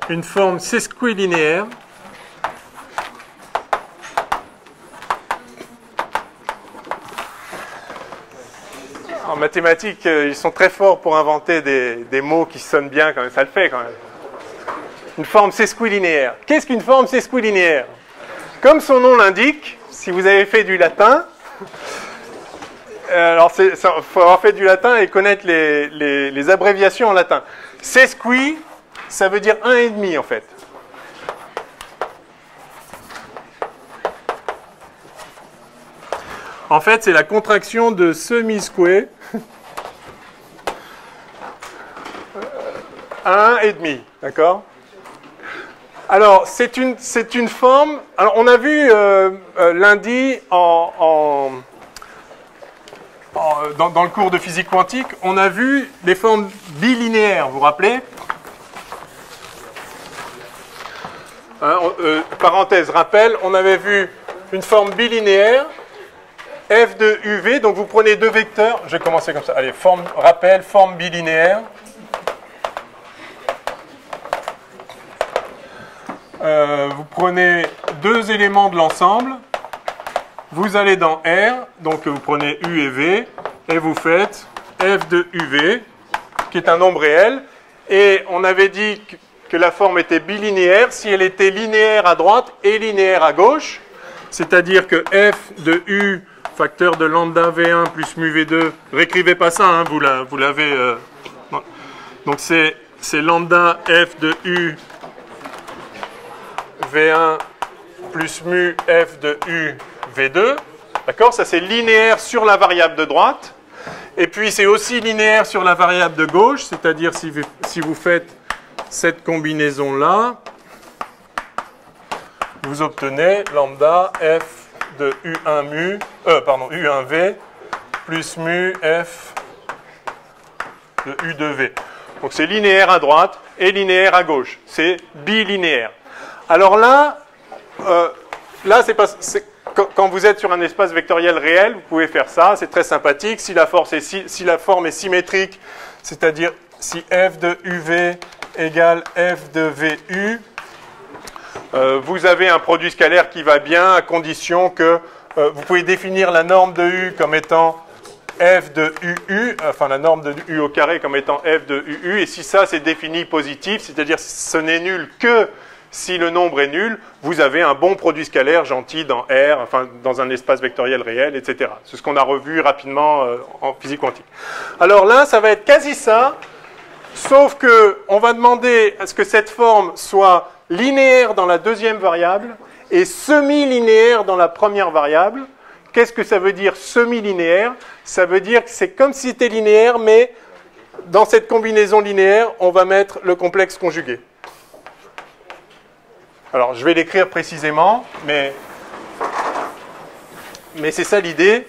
une forme sesquilinéaire. En mathématiques, ils sont très forts pour inventer des mots qui sonnent bien, quand même. Ça le fait quand même. Une forme sesquilinéaire. Qu'est-ce qu'une forme sesquilinéaire? Comme son nom l'indique, si vous avez fait du latin... Alors, il faut avoir fait du latin et connaître les abréviations en latin. Sesqui, ça veut dire 1,5 en fait. En fait, c'est la contraction de semi-square. 1,5, d'accord? Alors, c'est une forme... Alors, on a vu lundi dans le cours de physique quantique, on a vu des formes bilinéaires, vous vous rappelez? Parenthèse, rappel, on avait vu une forme bilinéaire, f de uv, donc vous prenez deux vecteurs, je vais commencer comme ça, allez, rappel, forme bilinéaire. Vous prenez deux éléments de l'ensemble. Vous allez dans R, donc vous prenez U et V, et vous faites f de UV, qui est un nombre réel. Et on avait dit que la forme était bilinéaire si elle était linéaire à droite et linéaire à gauche. C'est-à-dire que f de U facteur de lambda V1 plus mu V2. Réécrivez pas ça, hein, vous l'avez... Donc c'est lambda F de U V1 plus mu F de U V2. D'accord? Ça c'est linéaire sur la variable de droite. Et puis c'est aussi linéaire sur la variable de gauche, c'est-à-dire si vous faites cette combinaison-là, vous obtenez lambda F de U1V plus mu F de U2V. Donc c'est linéaire à droite et linéaire à gauche. C'est bilinéaire. Alors là, quand vous êtes sur un espace vectoriel réel, vous pouvez faire ça. C'est très sympathique. Si la forme est symétrique, c'est-à-dire si f de UV égale f de VU, vous avez un produit scalaire qui va bien à condition que vous pouvez définir la norme de U comme étant f de UU, enfin la norme de U au carré comme étant f de UU, et si ça c'est défini positif, c'est-à-dire ce n'est nul que si le nombre est nul, vous avez un bon produit scalaire gentil dans R, enfin dans un espace vectoriel réel, etc. C'est ce qu'on a revu rapidement en physique quantique. Alors là, ça va être quasi ça, sauf que on va demander à ce que cette forme soit linéaire dans la deuxième variable et semi-linéaire dans la première variable. Qu'est-ce que ça veut dire semi-linéaire? Ça veut dire que c'est comme si c'était linéaire, mais dans cette combinaison linéaire, on va mettre le complexe conjugué. Alors, je vais l'écrire précisément, mais c'est ça l'idée.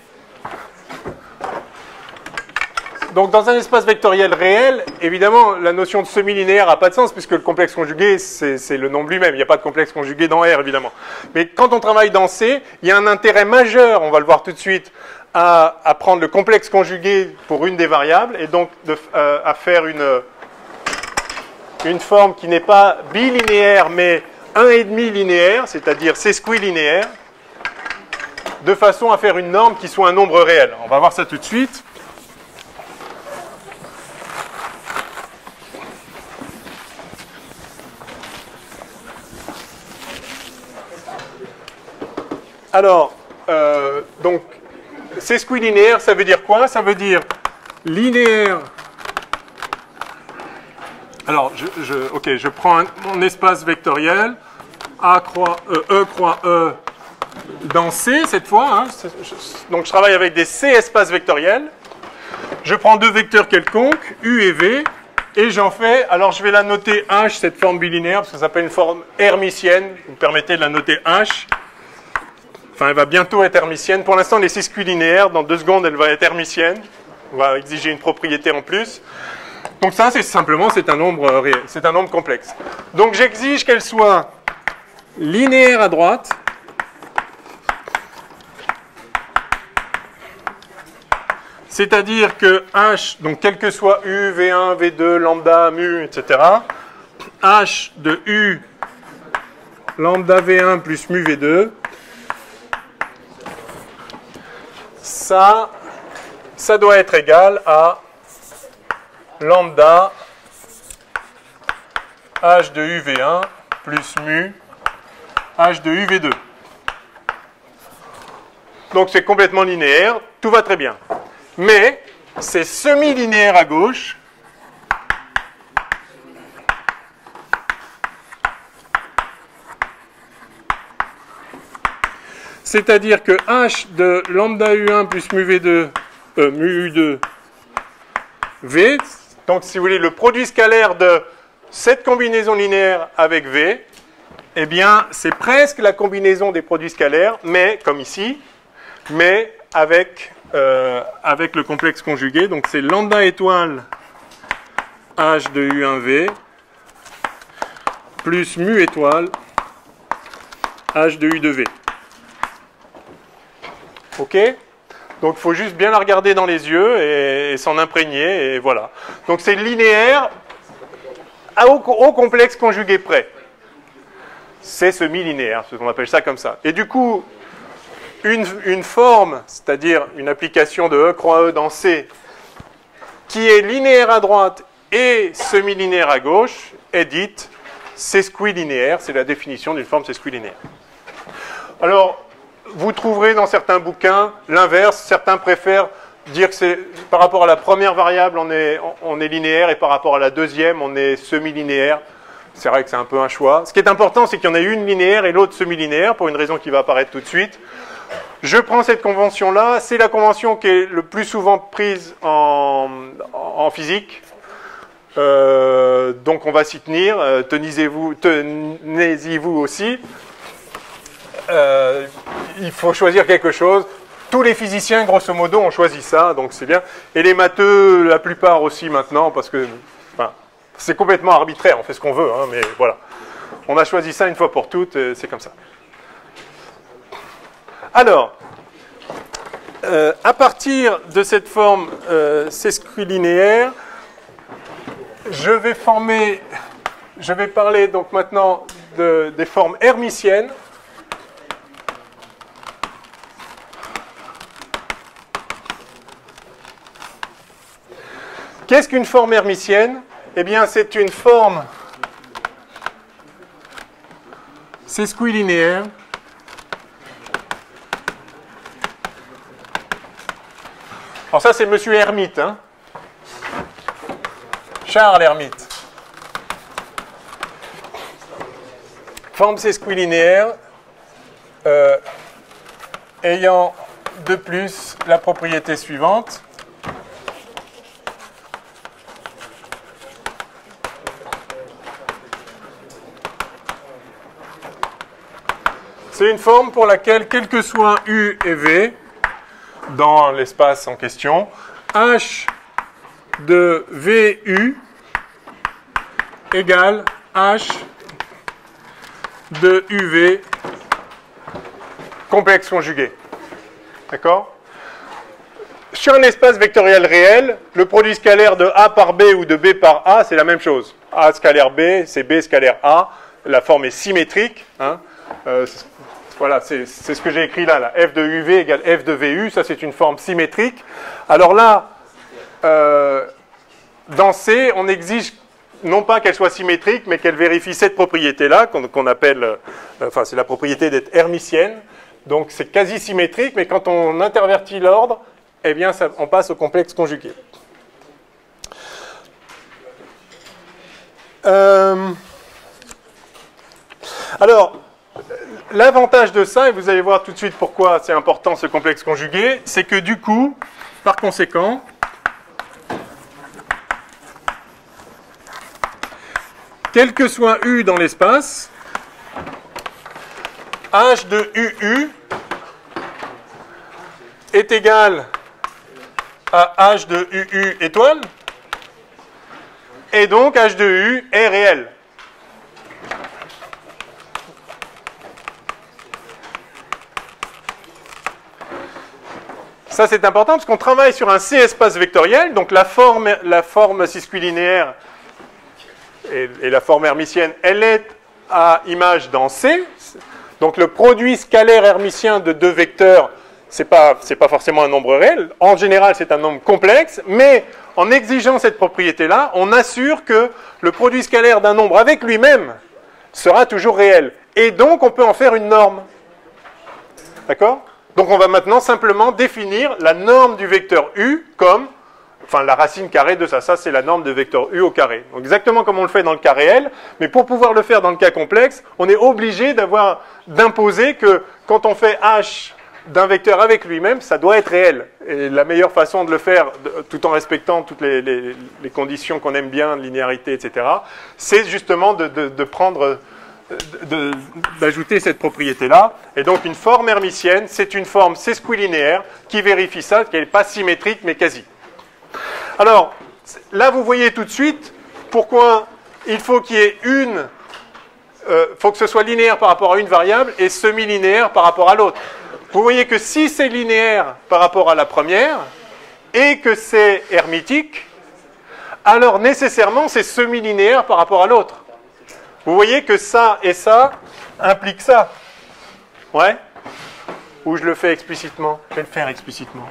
Donc, dans un espace vectoriel réel, évidemment, la notion de semi-linéaire n'a pas de sens, puisque le complexe conjugué, c'est le nombre lui-même. Il n'y a pas de complexe conjugué dans R, évidemment. Mais quand on travaille dans C, il y a un intérêt majeur, on va le voir tout de suite, à prendre le complexe conjugué pour une des variables, et donc à faire une forme qui n'est pas bilinéaire, mais 1,5 linéaire, c'est-à-dire C-square linéaire, de façon à faire une norme qui soit un nombre réel. On va voir ça tout de suite. Alors, donc, C-square linéaire, ça veut dire quoi? Ça veut dire linéaire. Alors, je prends mon espace vectoriel, A croix E croix E dans C cette fois. Hein, donc, je travaille avec des C espaces vectoriels. Je prends deux vecteurs quelconques, U et V, et j'en fais. Alors, je vais la noter H, cette forme bilinéaire, parce que ça s'appelle une forme hermitienne. Vous me permettez de la noter H. Enfin, elle va bientôt être hermitienne. Pour l'instant, elle est C-square linéaire. Dans 2 secondes, elle va être hermitienne. On va exiger une propriété en plus. Donc ça, c'est simplement, c'est un nombre réel, c'est un nombre complexe. Donc j'exige qu'elle soit linéaire à droite, c'est-à-dire que H, donc quel que soit U, V1, V2, lambda, mu, etc., H de U, lambda V1 plus mu V2, ça doit être égal à lambda H de UV1 plus mu H de UV2. Donc c'est complètement linéaire, tout va très bien. Mais c'est semi-linéaire à gauche. C'est-à-dire que H de lambda U1 plus mu V2, mu U2, V, donc si vous voulez le produit scalaire de cette combinaison linéaire avec V, eh bien c'est presque la combinaison des produits scalaires, mais comme ici, mais avec le complexe conjugué. Donc c'est lambda étoile H de U1V plus mu étoile H de U2V. Ok? Donc il faut juste bien la regarder dans les yeux et s'en imprégner, et voilà. Donc c'est linéaire au complexe conjugué près. C'est semi-linéaire, on appelle ça comme ça. Et du coup, une forme, c'est-à-dire une application de E croix E dans C, qui est linéaire à droite et semi-linéaire à gauche, est dite C-square linéaire. C'est la définition d'une forme C-square linéaire. Alors, vous trouverez dans certains bouquins l'inverse. Certains préfèrent dire que c'est par rapport à la première variable, on est linéaire, et par rapport à la deuxième, on est semi-linéaire. C'est vrai que c'est un peu un choix. Ce qui est important, c'est qu'il y en ait une linéaire et l'autre semi-linéaire, pour une raison qui va apparaître tout de suite. Je prends cette convention-là. C'est la convention qui est le plus souvent prise en physique. Donc on va s'y tenir. Tenez-y-vous aussi. Il faut choisir quelque chose. Tous les physiciens, grosso modo, ont choisi ça, donc c'est bien. Et les matheux, la plupart aussi maintenant, parce que enfin, c'est complètement arbitraire, on fait ce qu'on veut, hein, mais voilà. On a choisi ça une fois pour toutes, c'est comme ça. Alors, à partir de cette forme sesquilinéaire, je vais parler donc maintenant des formes hermitiennes. Qu'est-ce qu'une forme hermitienne? Eh bien, c'est une forme sesquilinéaire alors ça, c'est Monsieur Hermite, hein? Charles Hermite. Forme sesquilinéaire ayant de plus la propriété suivante. C'est une forme pour laquelle, quel que soit U et V, dans l'espace en question, H de VU égale H de UV complexe conjugué. D'accord? Sur un espace vectoriel réel, le produit scalaire de A par B ou de B par A, c'est la même chose. A scalaire B, c'est B scalaire A. La forme est symétrique. Hein. Voilà, c'est ce que j'ai écrit là, F de UV égale F de VU, ça c'est une forme symétrique. Alors là, dans C, on exige non pas qu'elle soit symétrique, mais qu'elle vérifie cette propriété-là, qu'on appelle, enfin c'est la propriété d'être hermitienne. Donc c'est quasi symétrique, mais quand on intervertit l'ordre, eh bien on passe au complexe conjugué. Alors, l'avantage de ça, et vous allez voir tout de suite pourquoi c'est important ce complexe conjugué, c'est que du coup, par conséquent, quel que soit U dans l'espace, H de UU est égal à H de UU étoile, et donc H de U est réel. Ça, c'est important parce qu'on travaille sur un C-espace vectoriel, donc la forme sesquilinéaire et la forme hermitienne, elle est à image dans C. Donc le produit scalaire hermitien de deux vecteurs, c'est pas forcément un nombre réel. En général, c'est un nombre complexe, mais en exigeant cette propriété-là, on assure que le produit scalaire d'un nombre avec lui-même sera toujours réel. Et donc, on peut en faire une norme. D'accord ? Donc on va maintenant simplement définir la norme du vecteur U comme, enfin la racine carrée de ça. Ça c'est la norme de vecteur U au carré. Donc exactement comme on le fait dans le cas réel, mais pour pouvoir le faire dans le cas complexe, on est obligé d'imposer que quand on fait H d'un vecteur avec lui-même, ça doit être réel. Et la meilleure façon de le faire, tout en respectant toutes les conditions qu'on aime bien, linéarité, etc., c'est justement d'ajouter cette propriété-là. Et donc une forme hermitienne, c'est une forme sesquilinéaire qui vérifie ça, qu'elle n'est pas symétrique mais quasi. Alors, là vous voyez tout de suite pourquoi il faut qu'il y ait faut que ce soit linéaire par rapport à une variable et semi-linéaire par rapport à l'autre. Vous voyez que si c'est linéaire par rapport à la première et que c'est hermitique, alors nécessairement c'est semi-linéaire par rapport à l'autre. Vous voyez que ça et ça impliquent ça. Ouais? Ou je le fais explicitement? Je vais le faire explicitement.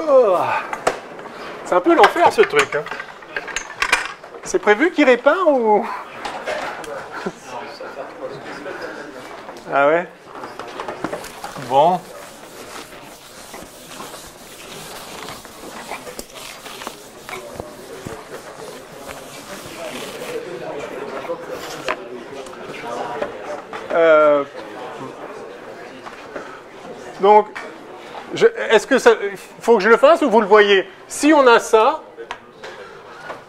Oh. C'est un peu l'enfer ce truc. Hein. C'est prévu qu'il répare ou... Ah ouais? Bon. Donc, est-ce que ça... Il faut que je le fasse ou vous le voyez? Si on a ça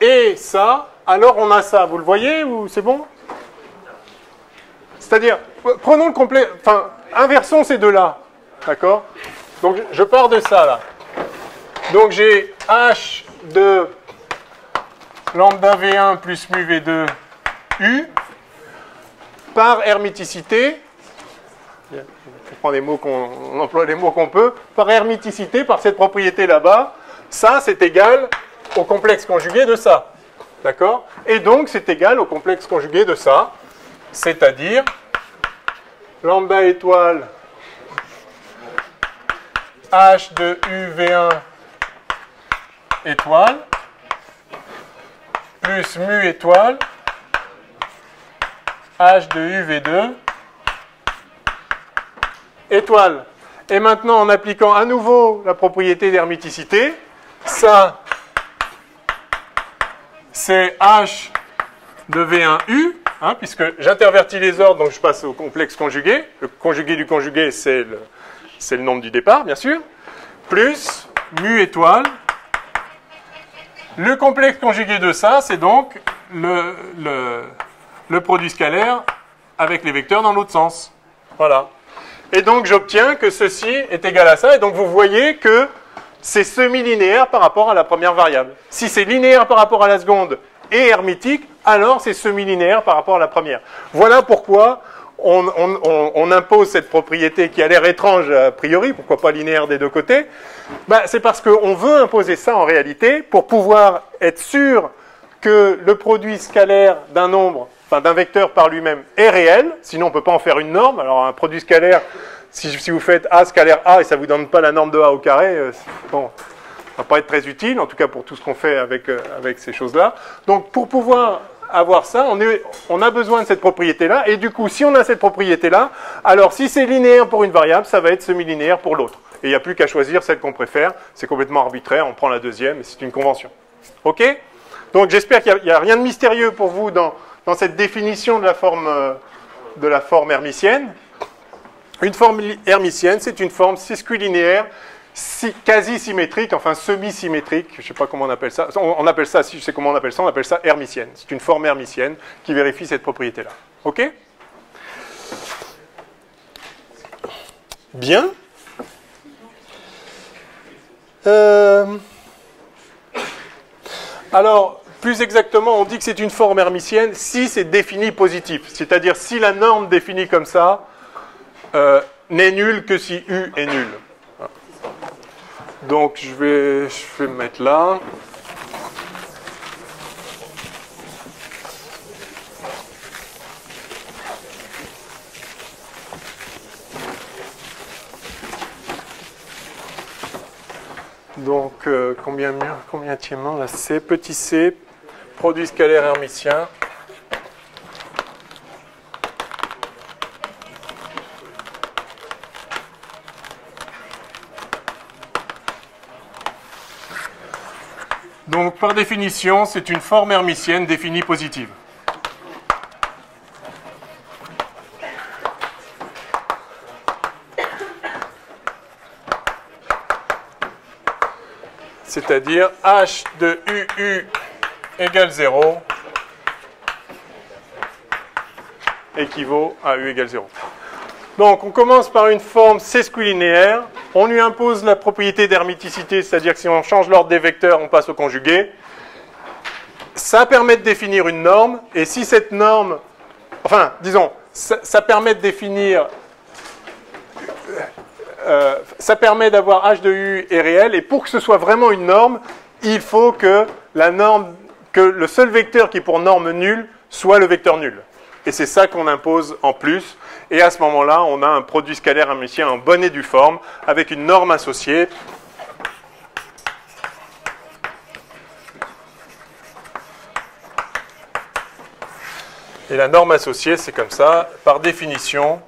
et ça, alors on a ça. Vous le voyez ou c'est bon? C'est-à-dire, prenons le complet... Enfin, inversons ces deux-là. D'accord? Donc, je pars de ça, là. Donc, j'ai H de lambda V1 plus mu V2 U par hermiticité. On prend les mots on emploie les mots qu'on peut. Par hermiticité, par cette propriété là-bas, ça, c'est égal au complexe conjugué de ça. D'accord? Et donc, c'est égal au complexe conjugué de ça. C'est-à-dire lambda étoile H de UV1 étoile plus mu étoile H de UV2 étoile. Et maintenant, en appliquant à nouveau la propriété d'hermiticité, ça, c'est H de V1U, hein, puisque j'intervertis les ordres, donc je passe au complexe conjugué. Le conjugué du conjugué, c'est le nombre du départ, bien sûr, plus mu étoile. Le complexe conjugué de ça, c'est donc le produit scalaire avec les vecteurs dans l'autre sens. Voilà. Et donc, j'obtiens que ceci est égal à ça. Et donc, vous voyez que c'est semi-linéaire par rapport à la première variable. Si c'est linéaire par rapport à la seconde et hermitique, alors c'est semi-linéaire par rapport à la première. Voilà pourquoi on impose cette propriété qui a l'air étrange a priori, pourquoi pas linéaire des deux côtés. Ben, c'est parce qu'on veut imposer ça en réalité pour pouvoir être sûr que le produit scalaire d'un nombre, enfin d'un vecteur par lui-même, est réel, sinon on ne peut pas en faire une norme. Alors un produit scalaire, si vous faites A scalaire A et ça ne vous donne pas la norme de A au carré, bon, ça ne va pas être très utile, en tout cas pour tout ce qu'on fait avec ces choses-là. Donc pour pouvoir avoir ça, on a besoin de cette propriété-là, et du coup, si on a cette propriété-là, alors si c'est linéaire pour une variable, ça va être semi-linéaire pour l'autre. Et il n'y a plus qu'à choisir celle qu'on préfère, c'est complètement arbitraire, on prend la deuxième, et c'est une convention. Ok? Donc j'espère qu'il n'y a rien de mystérieux pour vous dans cette définition de la forme hermitienne. Une forme hermitienne, c'est une forme sesquilinéaire, quasi symétrique, enfin semi-symétrique, je ne sais pas comment on appelle ça. On appelle ça, si je sais comment on appelle ça hermitienne. C'est une forme hermitienne qui vérifie cette propriété-là. Ok? Bien. Alors, plus exactement, on dit que c'est une forme hermitienne si c'est défini positif. C'est-à-dire si la norme définie comme ça n'est nulle que si U est nul. Donc, je vais me mettre là. Donc, combienièmement, là, C, petit c, produit scalaire hermitien. Donc, par définition, c'est une forme hermitienne définie positive. C'est-à-dire H de UU égale 0 équivaut à U égale 0. Donc, on commence par une forme sesquilinéaire. On lui impose la propriété d'hermiticité, c'est-à-dire que si on change l'ordre des vecteurs, on passe au conjugué. Ça permet de définir une norme, et si cette norme... Enfin, disons, ça permet de définir... ça permet d'avoir H de U est réel, et pour que ce soit vraiment une norme, il faut que le seul vecteur qui est pour norme nulle soit le vecteur nul. Et c'est ça qu'on impose en plus. Et à ce moment-là, on a un produit scalaire hermitien en bonne et due forme, avec une norme associée Et la norme associée, c'est comme ça. Par définition,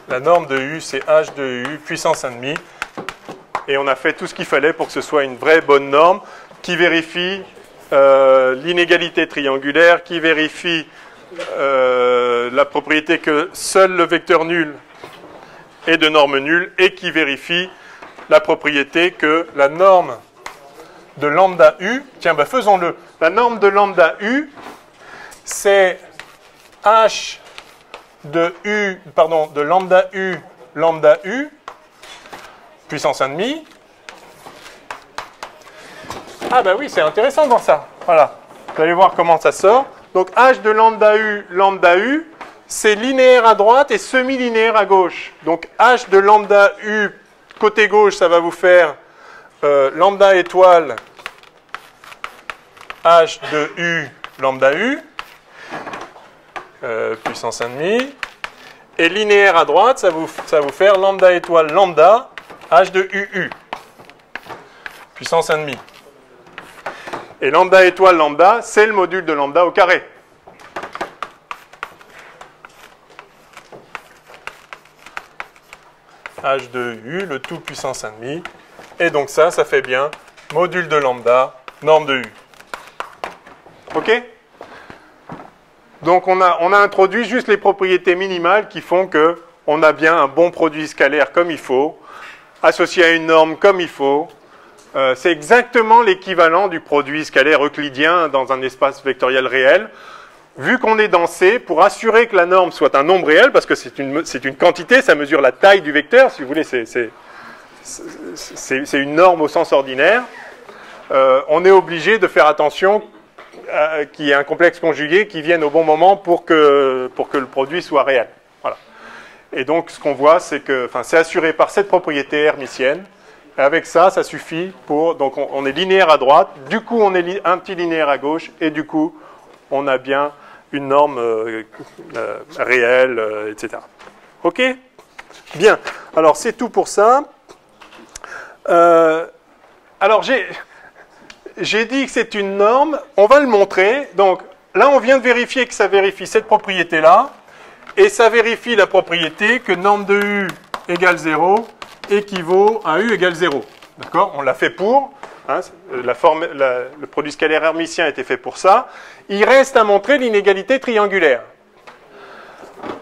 la norme de U, c'est H de U puissance 1,5. Et on a fait tout ce qu'il fallait pour que ce soit une vraie bonne norme qui vérifie l'inégalité triangulaire, qui vérifie la propriété que seul le vecteur nul est de norme nulle et qui vérifie la propriété que la norme de lambda U, tiens, ben faisons-le. La norme de lambda U, c'est H de U, pardon, de lambda U, puissance 1,5. Ah ben oui, c'est intéressant dans ça. Voilà. Vous allez voir comment ça sort. Donc H de lambda U, c'est linéaire à droite et semi-linéaire à gauche. Donc H de lambda U, côté gauche, ça va vous faire lambda étoile H de U, lambda U, puissance 1,5. Et linéaire à droite, ça va vous faire lambda étoile lambda H de UU, puissance 1,5. Et lambda étoile lambda, c'est le module de lambda au carré. H de U, le tout puissance 1,5. Et donc ça fait bien module de lambda, norme de U. OK? Donc on a introduit juste les propriétés minimales qui font qu'on a bien un bon produit scalaire comme il faut, associé à une norme comme il faut. C'est exactement l'équivalent du produit scalaire euclidien dans un espace vectoriel réel. Vu qu'on est dans C, pour assurer que la norme soit un nombre réel, parce que c'est une quantité, ça mesure la taille du vecteur, si vous voulez, c'est une norme au sens ordinaire, on est obligé de faire attention qu'il y ait un complexe conjugué qui vienne au bon moment pour que le produit soit réel. Voilà. Et donc, ce qu'on voit, c'est que c'est assuré par cette propriété hermitienne. Et avec ça, ça suffit pour... Donc, on est linéaire à droite, du coup, on est un petit linéaire à gauche, et du coup, on a bien une norme réelle, etc. OK? Bien. Alors, c'est tout pour ça. Alors, j'ai dit que c'est une norme. On va le montrer. Donc, là, on vient de vérifier que ça vérifie cette propriété-là. Et ça vérifie la propriété que norme de U égale 0 équivaut à U égale 0. D'accord? On l'a fait pour. Hein, le produit scalaire hermitien a été fait pour ça. Il reste à montrer l'inégalité triangulaire.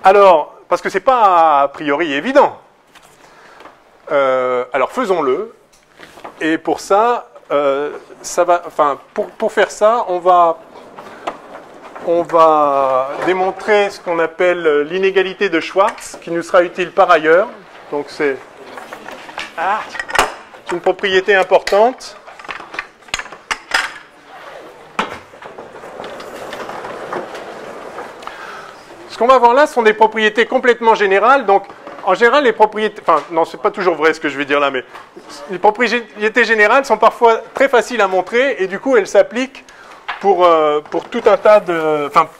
Alors, parce que ce n'est pas a priori évident. Alors, faisons-le. Et pour ça, pour faire ça, on va démontrer ce qu'on appelle l'inégalité de Schwartz, qui nous sera utile par ailleurs. Donc c'est une propriété importante. Ce qu'on va voir là sont des propriétés complètement générales. Donc en général, les propriétés... Enfin, non, c'est pas toujours vrai ce que je vais dire là, mais les propriétés générales sont parfois très faciles à montrer et du coup, elles s'appliquent pour tout un tas de... Enfin,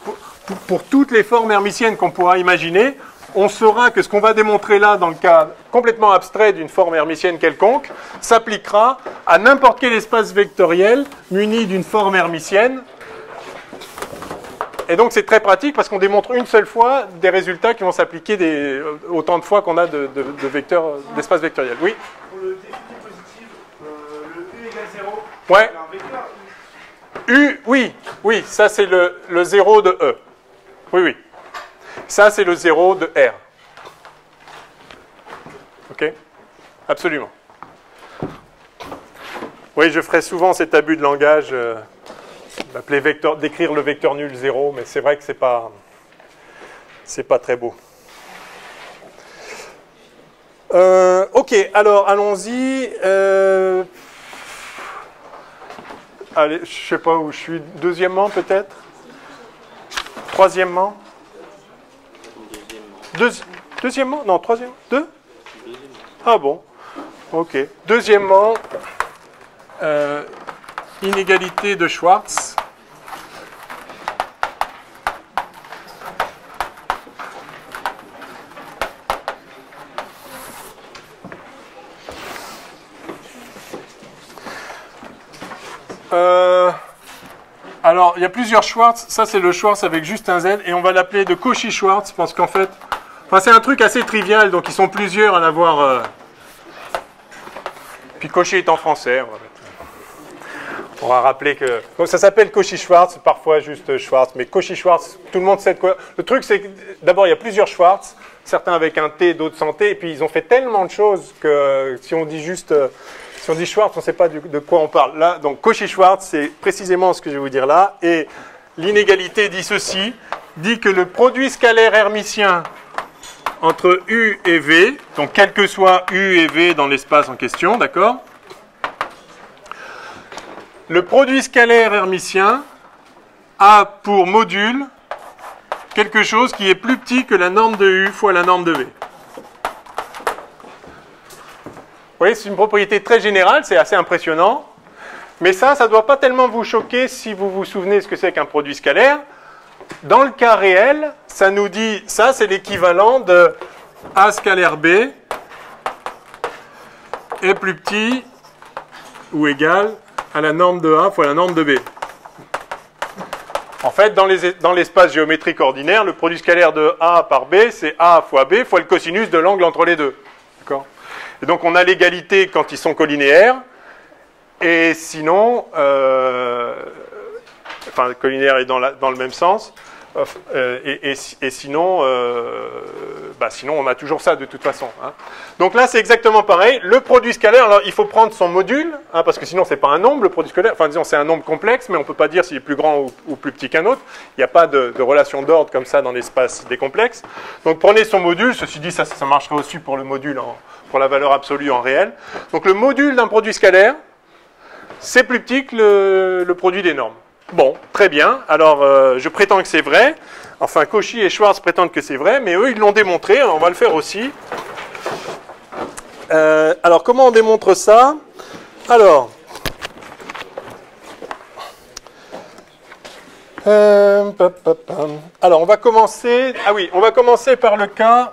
pour toutes les formes hermitiennes qu'on pourra imaginer. On saura que ce qu'on va démontrer là, dans le cas complètement abstrait d'une forme hermitienne quelconque, s'appliquera à n'importe quel espace vectoriel muni d'une forme hermitienne. Et donc c'est très pratique parce qu'on démontre une seule fois des résultats qui vont s'appliquer autant de fois qu'on a de vecteurs d'espace vectoriel. Oui. Pour le défini positif, le U égale 0, ouais. c'est un vecteur. U, oui, ça c'est le 0 de E. Oui. Ça c'est le 0 de R. Ok? Absolument. Oui, je ferai souvent cet abus de langage. D'écrire le vecteur nul 0, mais c'est vrai que c'est pas très beau. Ok, alors allons-y. Allez, je sais pas où je suis. Deuxièmement, peut-être. Troisièmement. Deuxièmement. Non, troisièmement. Deux. Ah bon. Ok. Deuxièmement. Inégalité de Schwartz. Alors, il y a plusieurs Schwartz. Ça, c'est le Schwartz avec juste un Z. Et on va l'appeler de Cauchy-Schwartz parce qu'en fait... Enfin, c'est un truc assez trivial. Donc, ils sont plusieurs à l'avoir... Puis Cauchy est en français. On va rappeler que... Donc, ça s'appelle Cauchy-Schwartz. Parfois, juste Schwartz. Mais Cauchy-Schwartz, tout le monde sait de quoi... Le truc, c'est que... D'abord, il y a plusieurs Schwartz. Certains avec un T, d'autres sans T. Et puis, ils ont fait tellement de choses que si on dit juste... Si on dit Schwartz, on ne sait pas de quoi on parle. Là, donc Cauchy-Schwartz, c'est précisément ce que je vais vous dire là. Et l'inégalité dit ceci, dit que le produit scalaire hermitien entre U et V, donc quel que soit U et V dans l'espace en question, d'accord? Le produit scalaire hermitien a pour module quelque chose qui est plus petit que la norme de U fois la norme de V. Vous voyez, c'est une propriété très générale, c'est assez impressionnant. Mais ça ne doit pas tellement vous choquer si vous vous souvenez ce que c'est qu'un produit scalaire. Dans le cas réel, ça nous dit, ça c'est l'équivalent de A scalaire B est plus petit ou égal à la norme de A fois la norme de B. En fait, dans l'espace géométrique ordinaire, le produit scalaire de A par B, c'est A fois B fois le cosinus de l'angle entre les deux. D'accord ? Et donc on a l'égalité quand ils sont collinéaires, et sinon, enfin collinéaire est dans le même sens, et sinon, sinon on a toujours ça de toute façon. Hein. Donc là c'est exactement pareil, le produit scalaire, alors il faut prendre son module, hein, parce que sinon c'est pas un nombre le produit scalaire, enfin disons c'est un nombre complexe, mais on ne peut pas dire s'il est plus grand ou plus petit qu'un autre, il n'y a pas de relation d'ordre comme ça dans l'espace des complexes. Donc prenez son module, ceci dit ça marcherait aussi pour le module pour la valeur absolue en réel. Donc le module d'un produit scalaire, c'est plus petit que le produit des normes. Bon, très bien. Alors, je prétends que c'est vrai. Enfin, Cauchy et Schwartz prétendent que c'est vrai, mais eux, ils l'ont démontré. On va le faire aussi. Alors, comment on démontre ça? Alors, on va commencer... Ah oui, on va commencer par le cas...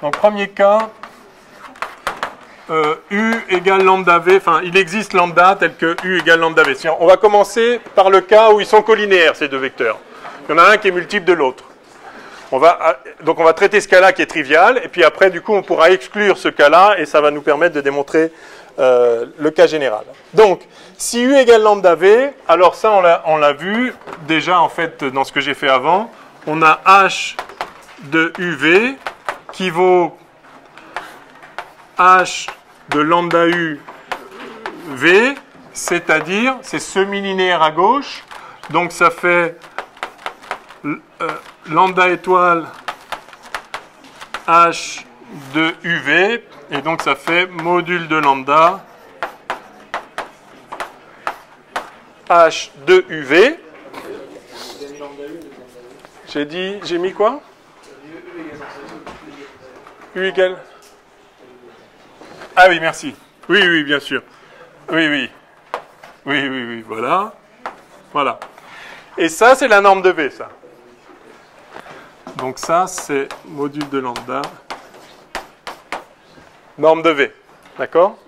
Donc, premier cas... U égale lambda V, enfin il existe lambda tel que U égale lambda V. On va commencer par le cas où ils sont collinéaires ces deux vecteurs. Il y en a un qui est multiple de l'autre. Donc on va traiter ce cas-là qui est trivial, et puis après du coup on pourra exclure ce cas-là, et ça va nous permettre de démontrer le cas général. Donc si U égale lambda V, alors ça on l'a vu déjà en fait dans ce que j'ai fait avant, on a H de UV qui vaut H de lambda U V, c'est-à-dire, c'est semi-linéaire à gauche, donc ça fait lambda étoile H de UV, et donc ça fait module de lambda H de UV. J'ai mis quoi? U égale... Ah oui, merci. Oui, bien sûr. Oui, voilà. Voilà. Et ça, c'est la norme de V, ça. Donc ça, c'est module de lambda. Norme de V. D'accord?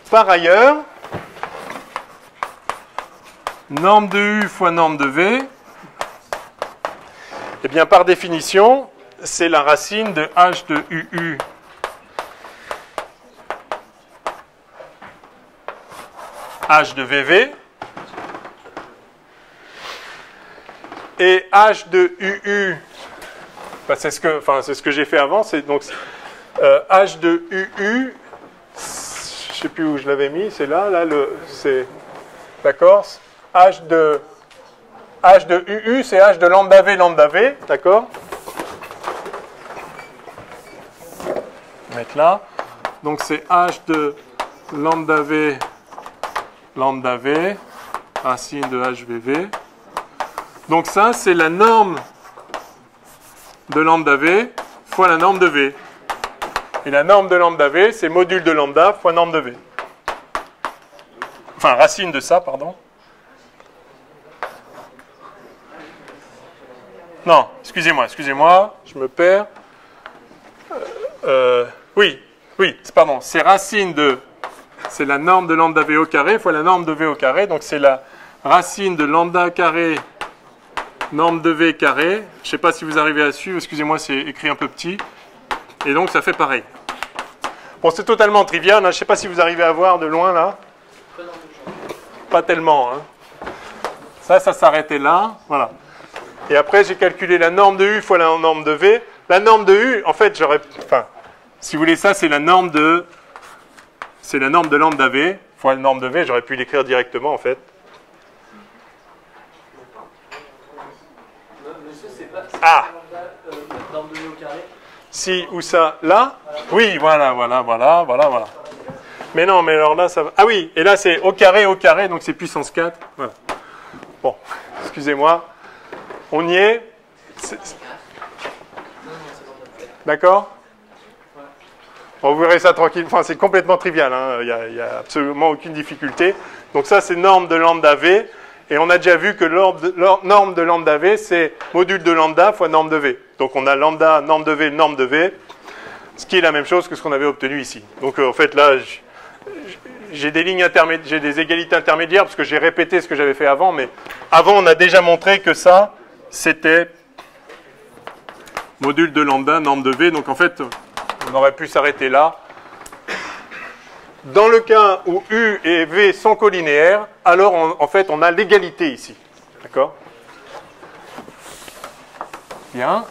Par ailleurs, norme de U fois norme de V, eh bien, par définition, c'est la racine de H de UU H de VV, et H de UU, c'est ce que j'ai fait avant, c'est donc H de UU, je ne sais plus où je l'avais mis, c'est là, c'est, d'accord, H de UU, c'est H de lambda V, d'accord, je vais mettre là, donc c'est H de lambda V, racine de HVV. Donc ça, c'est la norme de lambda V fois la norme de V. Et la norme de lambda V, c'est module de lambda fois norme de V. Enfin, racine de ça, pardon. Non, excusez-moi, je me perds. Oui, pardon, c'est racine de... C'est la norme de lambda V au carré fois la norme de V au carré, donc c'est la racine de lambda carré norme de V carré. Je ne sais pas si vous arrivez à suivre, excusez-moi, c'est écrit un peu petit. Et donc ça fait pareil. Bon, c'est totalement trivial, hein. Je ne sais pas si vous arrivez à voir de loin là. Pas tellement. Hein. Ça s'arrêtait là. Voilà. Et après, j'ai calculé la norme de U fois la norme de V. La norme de U, en fait, enfin, si vous voulez, ça, c'est la norme de lambda V fois la norme de V. J'aurais pu l'écrire directement, en fait. Ah. Norme de V au carré. Si, où ça? Là? Oui, voilà. Mais non, mais alors là, ça va. Ah oui, et là, c'est au carré, donc c'est puissance 4. Voilà. Bon, excusez-moi. On y est? D'accord? Bon, vous verrez ça tranquille. Enfin, c'est complètement trivial. Hein. Il n'y a absolument aucune difficulté. Donc ça, c'est norme de lambda V. Et on a déjà vu que norme de lambda V, c'est module de lambda fois norme de V. Donc on a lambda, norme de V, norme de V, ce qui est la même chose que ce qu'on avait obtenu ici. Donc en fait là, j'ai des lignes intermédiaires, j'ai des égalités intermédiaires parce que j'ai répété ce que j'avais fait avant, mais avant on a déjà montré que ça, c'était module de lambda, norme de V. Donc en fait, on aurait pu s'arrêter là. Dans le cas où U et V sont colinéaires, alors en fait on a l'égalité ici. D'accord? Bien.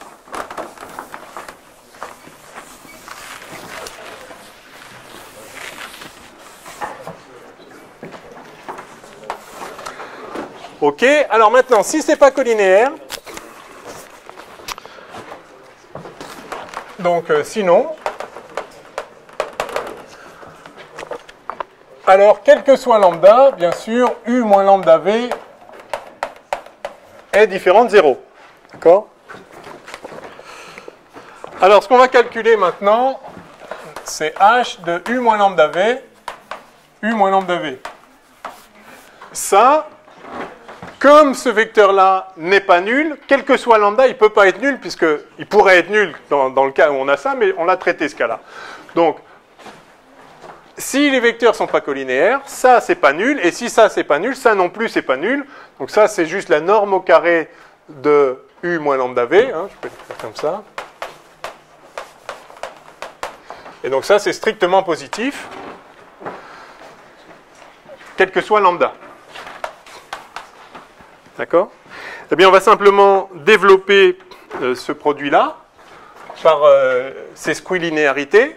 Ok, alors maintenant, si ce n'est pas colinéaire, donc sinon, alors quel que soit lambda, bien sûr, U moins lambda V est différent de 0. D'accord? Alors, ce qu'on va calculer maintenant, c'est H de U moins lambda V, U moins lambda V. Ça, comme ce vecteur-là n'est pas nul, quel que soit lambda, il ne peut pas être nul, puisqu'il pourrait être nul dans le cas où on a ça, mais on l'a traité ce cas-là. Donc, si les vecteurs ne sont pas colinéaires, ça, c'est pas nul, et si ça, c'est pas nul, ça non plus, c'est pas nul. Donc ça, c'est juste la norme au carré de U moins lambda V. Hein, je peux l'écrire comme ça. Et donc ça, c'est strictement positif, quel que soit lambda. D'accord? Eh bien, on va simplement développer ce produit-là par ces squilinéarités.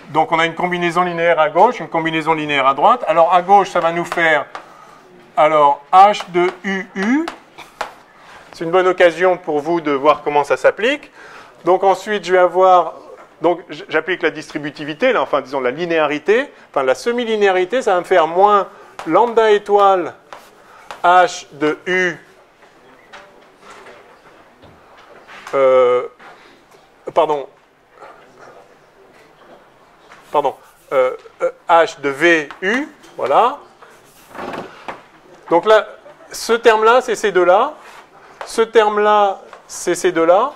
Donc, on a une combinaison linéaire à gauche, une combinaison linéaire à droite. Alors, à gauche, ça va nous faire H de UU. C'est une bonne occasion pour vous de voir comment ça s'applique. Donc, ensuite, je vais avoir... Donc, j'applique la distributivité, là, enfin, disons la linéarité. Enfin, la semi-linéarité, ça va me faire moins lambda étoile H de U H de VU, voilà. Donc là, ce terme-là, c'est ces deux-là. Ce terme-là, c'est ces deux-là.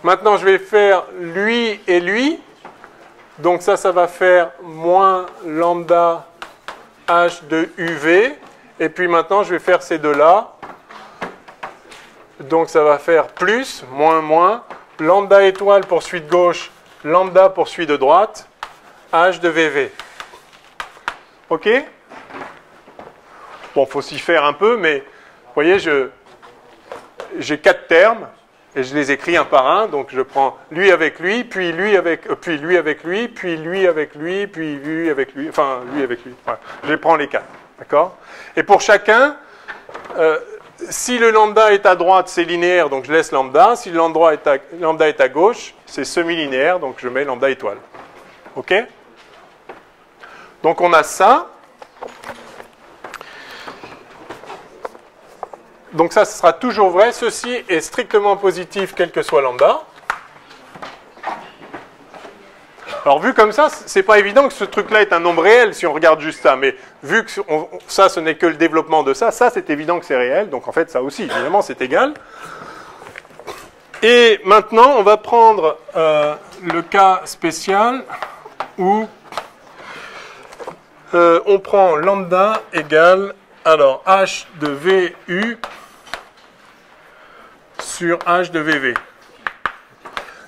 Maintenant, je vais faire lui et lui. Donc ça va faire moins lambda H de UV. Et puis maintenant, je vais faire ces deux-là. Donc ça va faire plus, moins, moins. Lambda étoile pour suite gauche, lambda pour suite de droite, H de VV. OK? Bon, il faut s'y faire un peu, mais vous voyez, j'ai 4 termes, et je les écris un par un. Donc je prends lui avec lui, puis lui avec lui, puis lui avec lui, puis lui avec lui, enfin lui avec lui. Voilà. Je les prends les 4. D'accord? Et pour chacun, si le lambda est à droite, c'est linéaire, donc je laisse lambda. Si le lambda est à gauche, c'est semi-linéaire, donc je mets lambda étoile. OK? Donc on a ça. Donc ça, ce sera toujours vrai. Ceci est strictement positif, quel que soit lambda. Alors vu comme ça, c'est pas évident que ce truc-là est un nombre réel si on regarde juste ça. Mais vu que ça, ce n'est que le développement de ça, ça c'est évident que c'est réel. Donc en fait, ça aussi, évidemment, c'est égal. Et maintenant, on va prendre le cas spécial où on prend lambda égale, alors, h de VU sur h de VV.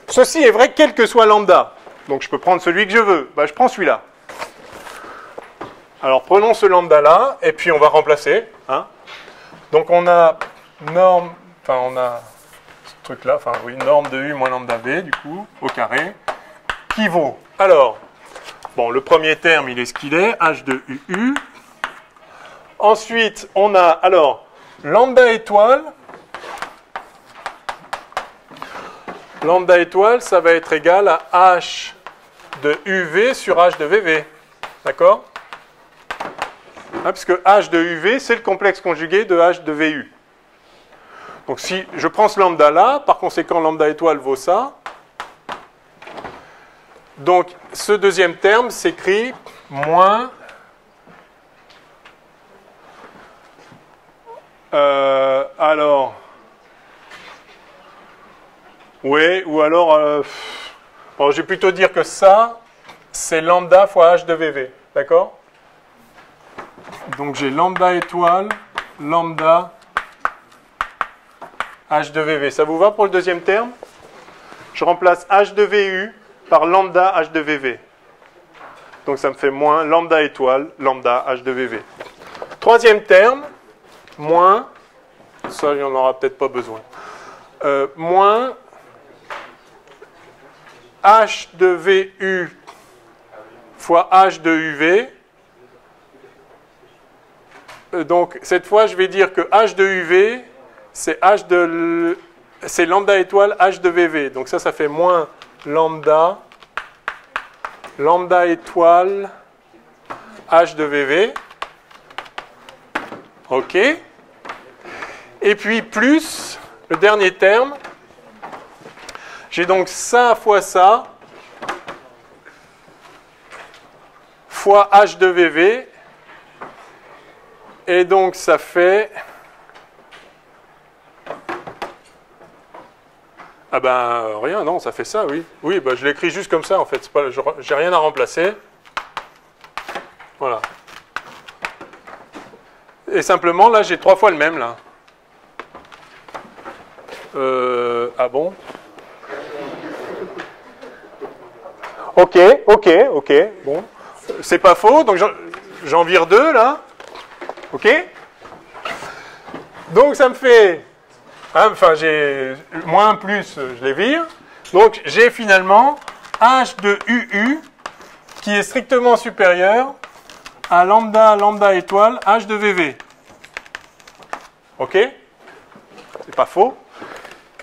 Ceci est vrai quel que soit lambda. Donc je peux prendre celui que je veux. Je prends celui-là. Alors prenons ce lambda-là, et puis on va remplacer. Hein. Donc on a norme, on a ce truc-là, norme de U moins lambda V, du coup, au carré, qui vaut. Alors, bon, le premier terme, il est ce qu'il est, h de UU. Ensuite, on a, alors, lambda étoile. Lambda étoile, ça va être égal à h de UV sur h de VV. D'accord ? Puisque h de UV, c'est le complexe conjugué de h de VU. Donc si je prends ce lambda-là, par conséquent, lambda étoile vaut ça. Donc ce deuxième terme s'écrit moins... alors... Oui, ou alors... bon, je vais plutôt dire que ça, c'est lambda fois h de VV. D'accord ? Donc j'ai lambda étoile, lambda, h de VV. Ça vous va pour le deuxième terme? Je remplace h de VU par lambda h de VV. Donc ça me fait moins lambda étoile, lambda h de VV. Troisième terme, moins, ça il n'y en aura peut-être pas besoin, moins h de VU fois h de UV. Donc cette fois je vais dire que h de UV c'est lambda étoile h de VV. Donc ça fait moins lambda étoile h de VV. OK. Et puis plus le dernier terme. J'ai donc ça fois ça fois h de VV. Et donc ça fait... Ah ben rien, non, ça fait ça, oui. Oui, je l'écris juste comme ça en fait. J'ai rien à remplacer. Voilà. Et simplement, là, j'ai 3 fois le même, là. Ah bon? Ok, bon. C'est pas faux, donc j'en vire 2, là. OK? Donc ça me fait... j'ai moins plus, je les vire. Donc j'ai finalement h de UU qui est strictement supérieur à lambda étoile h de VV. OK? C'est pas faux.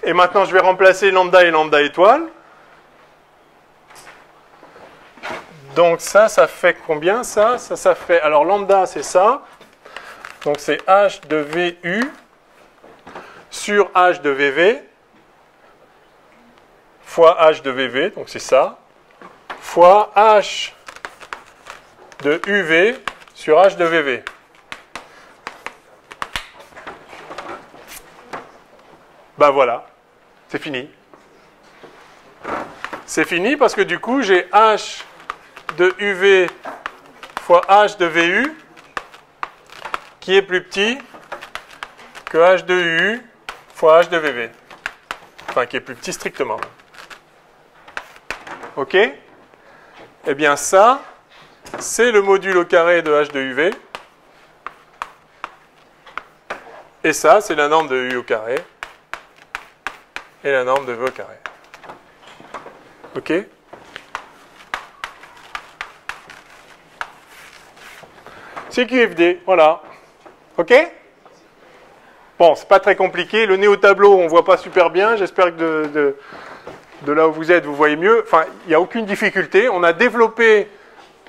Et maintenant je vais remplacer lambda et lambda étoile. Donc ça fait combien ça fait... Alors lambda c'est ça. Donc c'est h de VU sur h de VV fois h de VV, donc c'est ça, fois h de UV sur h de VV. Ben voilà, c'est fini. C'est fini parce que du coup j'ai h de UV fois h de VU qui est plus petit que h de UU fois h de VV. Enfin, qui est plus petit strictement. OK? Eh bien, ça, c'est le module au carré de h de UV. Et ça, c'est la norme de U au carré. Et la norme de V au carré. OK? C'est QFD, voilà. OK? Bon, c'est pas très compliqué. Le nez au tableau, on ne voit pas super bien. J'espère que de là où vous êtes, vous voyez mieux. Enfin, il n'y a aucune difficulté. On a développé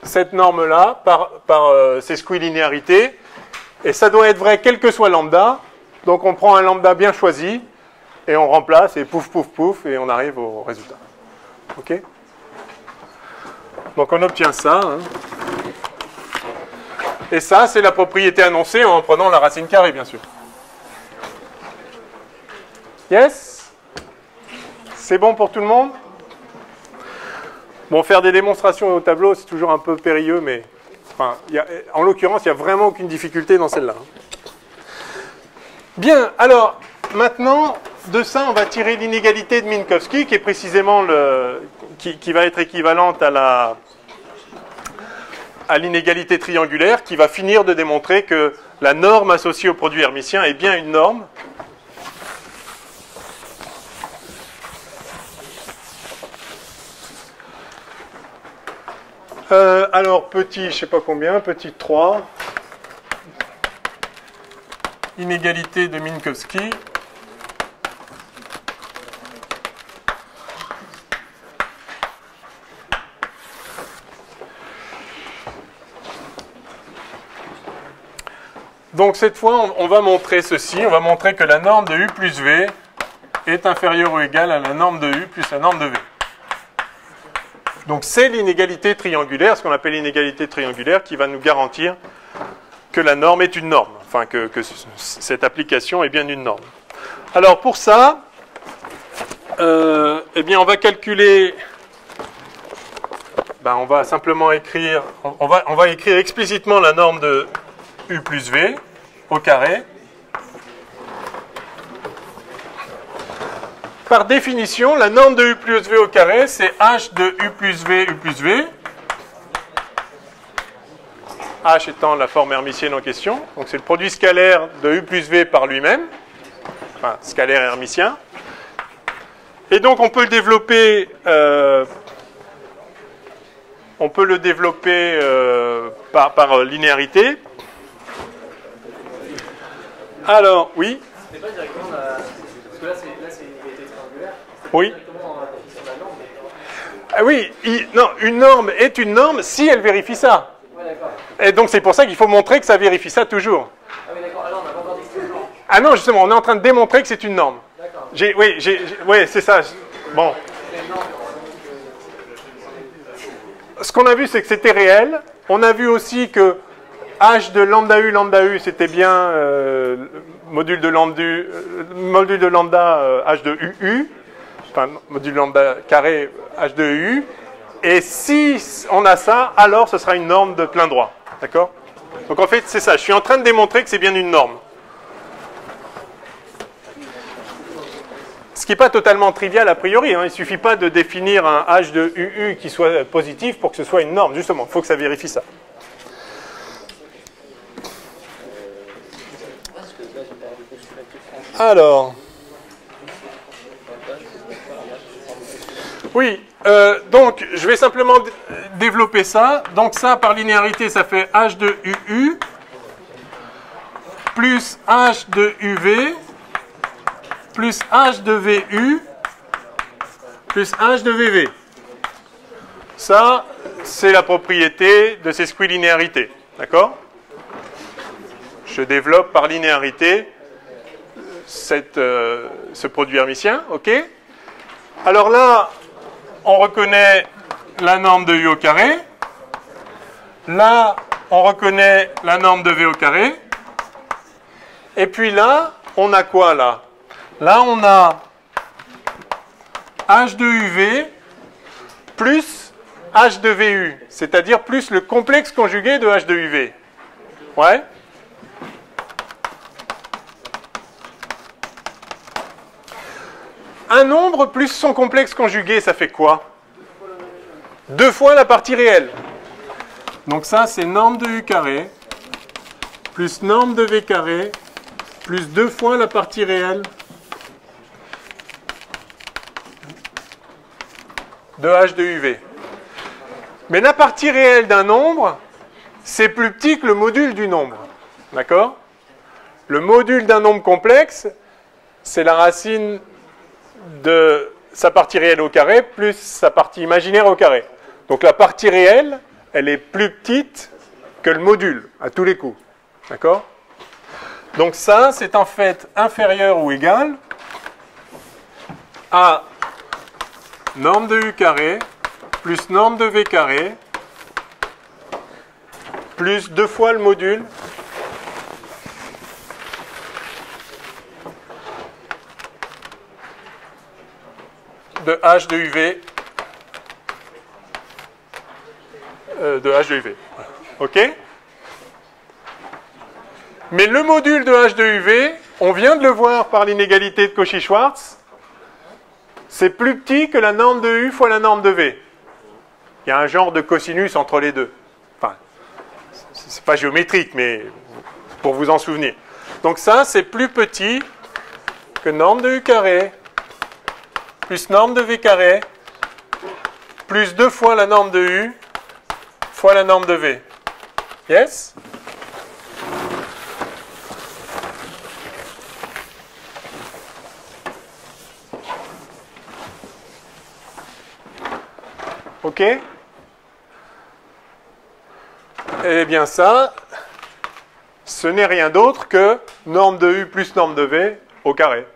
cette norme-là par ses squilinéarités. Et ça doit être vrai quel que soit lambda. Donc on prend un lambda bien choisi et on remplace et pouf, pouf, pouf, et on arrive au résultat. OK? Donc on obtient ça. Hein. Et ça, c'est la propriété annoncée en prenant la racine carrée, bien sûr. Yes? C'est bon pour tout le monde? Bon, faire des démonstrations au tableau, c'est toujours un peu périlleux, mais Enfin, en l'occurrence, il n'y a vraiment aucune difficulté dans celle-là. Bien, alors, maintenant, de ça, on va tirer l'inégalité de Minkowski, qui est précisément qui va être équivalente à l'inégalité triangulaire, qui va finir de démontrer que la norme associée au produit hermitien est bien une norme. Alors, petit, je ne sais pas combien, petit 3. Inégalité de Minkowski. Donc cette fois, on va montrer ceci. On va montrer que la norme de U plus V est inférieure ou égale à la norme de U plus la norme de V. Donc c'est l'inégalité triangulaire, ce qu'on appelle l'inégalité triangulaire, qui va nous garantir que la norme est une norme. Enfin, que cette application est bien une norme. Alors pour ça, eh bien on va calculer... on va simplement écrire... On va écrire explicitement la norme de U plus V au carré. Par définition, la norme de U plus V au carré, c'est H de U plus V. H étant la forme hermitienne en question. Donc c'est le produit scalaire de U plus V par lui-même. Enfin, scalaire hermitien. Et donc on peut le développer... par linéarité. Alors, oui. C'est pas directement la... Parce que là, c'est une inégalité triangulaire. Oui. Directement dans la définition de la norme. Ah oui, non, une norme est une norme si elle vérifie ça. Ouais, d'accord. Et donc c'est pour ça qu'il faut montrer que ça vérifie ça toujours. Ah oui, d'accord. Alors, on n'a pas encore dit que c'était une norme. Ah non, justement, on est en train de démontrer que c'est une norme. D'accord. Oui, c'est ça. Bon. C'est une norme. Ce qu'on a vu, c'est que c'était réel. On a vu aussi que H de lambda U, c'était bien module de lambda H de UU, enfin module lambda carré H de U. Et si on a ça, alors ce sera une norme de plein droit. D'accord? Donc en fait, c'est ça. Je suis en train de démontrer que c'est bien une norme. Ce qui n'est pas totalement trivial a priori. Il ne suffit pas de définir un H de UU qui soit positif pour que ce soit une norme. Justement, il faut que ça vérifie ça. Alors, oui, donc je vais simplement développer ça. Donc ça, par linéarité, ça fait H de UU plus H de UV plus H de VU plus H de VV. Ça, c'est la propriété de ces squilinéarités. D'accord? Je développe par linéarité ce produit hermitien. OK? Alors là, on reconnaît la norme de U au carré. Là, on reconnaît la norme de V au carré. Et puis là, on a quoi là? Là, on a H de UV plus H de VU, c'est-à-dire plus le complexe conjugué de H de UV. Ouais? Un nombre plus son complexe conjugué, ça fait quoi? 2 fois la partie réelle. Donc ça, c'est norme de U carré plus norme de V carré plus 2 fois la partie réelle de H de UV. Mais la partie réelle d'un nombre, c'est plus petit que le module du nombre. D'accord? Le module d'un nombre complexe, c'est la racine de sa partie réelle au carré plus sa partie imaginaire au carré. Donc la partie réelle, elle est plus petite que le module, à tous les coups. D'accord? Donc ça, c'est en fait inférieur ou égal à norme de U carré plus norme de V carré plus 2 fois le module de H de UV de H de UV. OK? Mais le module de H de UV, on vient de le voir par l'inégalité de Cauchy-Schwarz, c'est plus petit que la norme de U fois la norme de V. Il y a un genre de cosinus entre les deux. Enfin, c'est pas géométrique, mais pour vous en souvenir. Donc ça, c'est plus petit que norme de U carré, plus norme de V carré, plus 2 fois la norme de U, fois la norme de V. Yes? OK? Eh bien ça, ce n'est rien d'autre que norme de U plus norme de V au carré.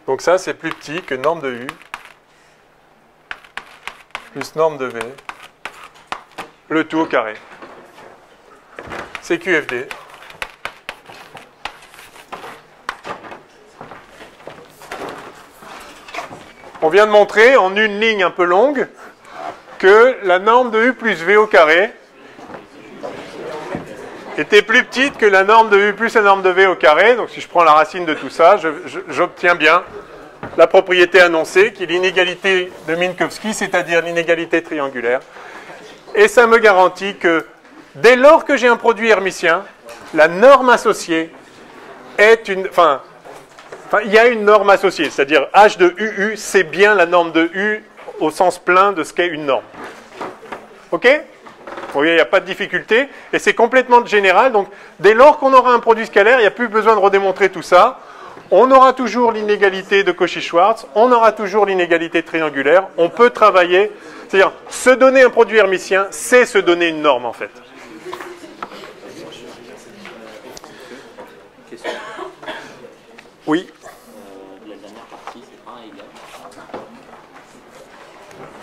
Donc ça, c'est plus petit que norme de U plus norme de V, le tout au carré. C'est QFD. On vient de montrer en une ligne un peu longue que la norme de U plus V au carré était plus petite que la norme de U plus la norme de V au carré. Donc si je prends la racine de tout ça, j'obtiens bien la propriété annoncée qui est l'inégalité de Minkowski, c'est-à-dire l'inégalité triangulaire. Et ça me garantit que dès lors que j'ai un produit hermitien, la norme associée est une... Enfin, il y a une norme associée, c'est-à-dire H de UU, c'est bien la norme de U au sens plein de ce qu'est une norme. OK? Vous voyez, il n'y a pas de difficulté, et c'est complètement général. Donc, dès lors qu'on aura un produit scalaire, il n'y a plus besoin de redémontrer tout ça. On aura toujours l'inégalité de Cauchy-Schwarz, on aura toujours l'inégalité triangulaire. On peut travailler, c'est-à-dire se donner un produit hermitien, c'est se donner une norme, en fait. Oui. La dernière partie, c'est un égal.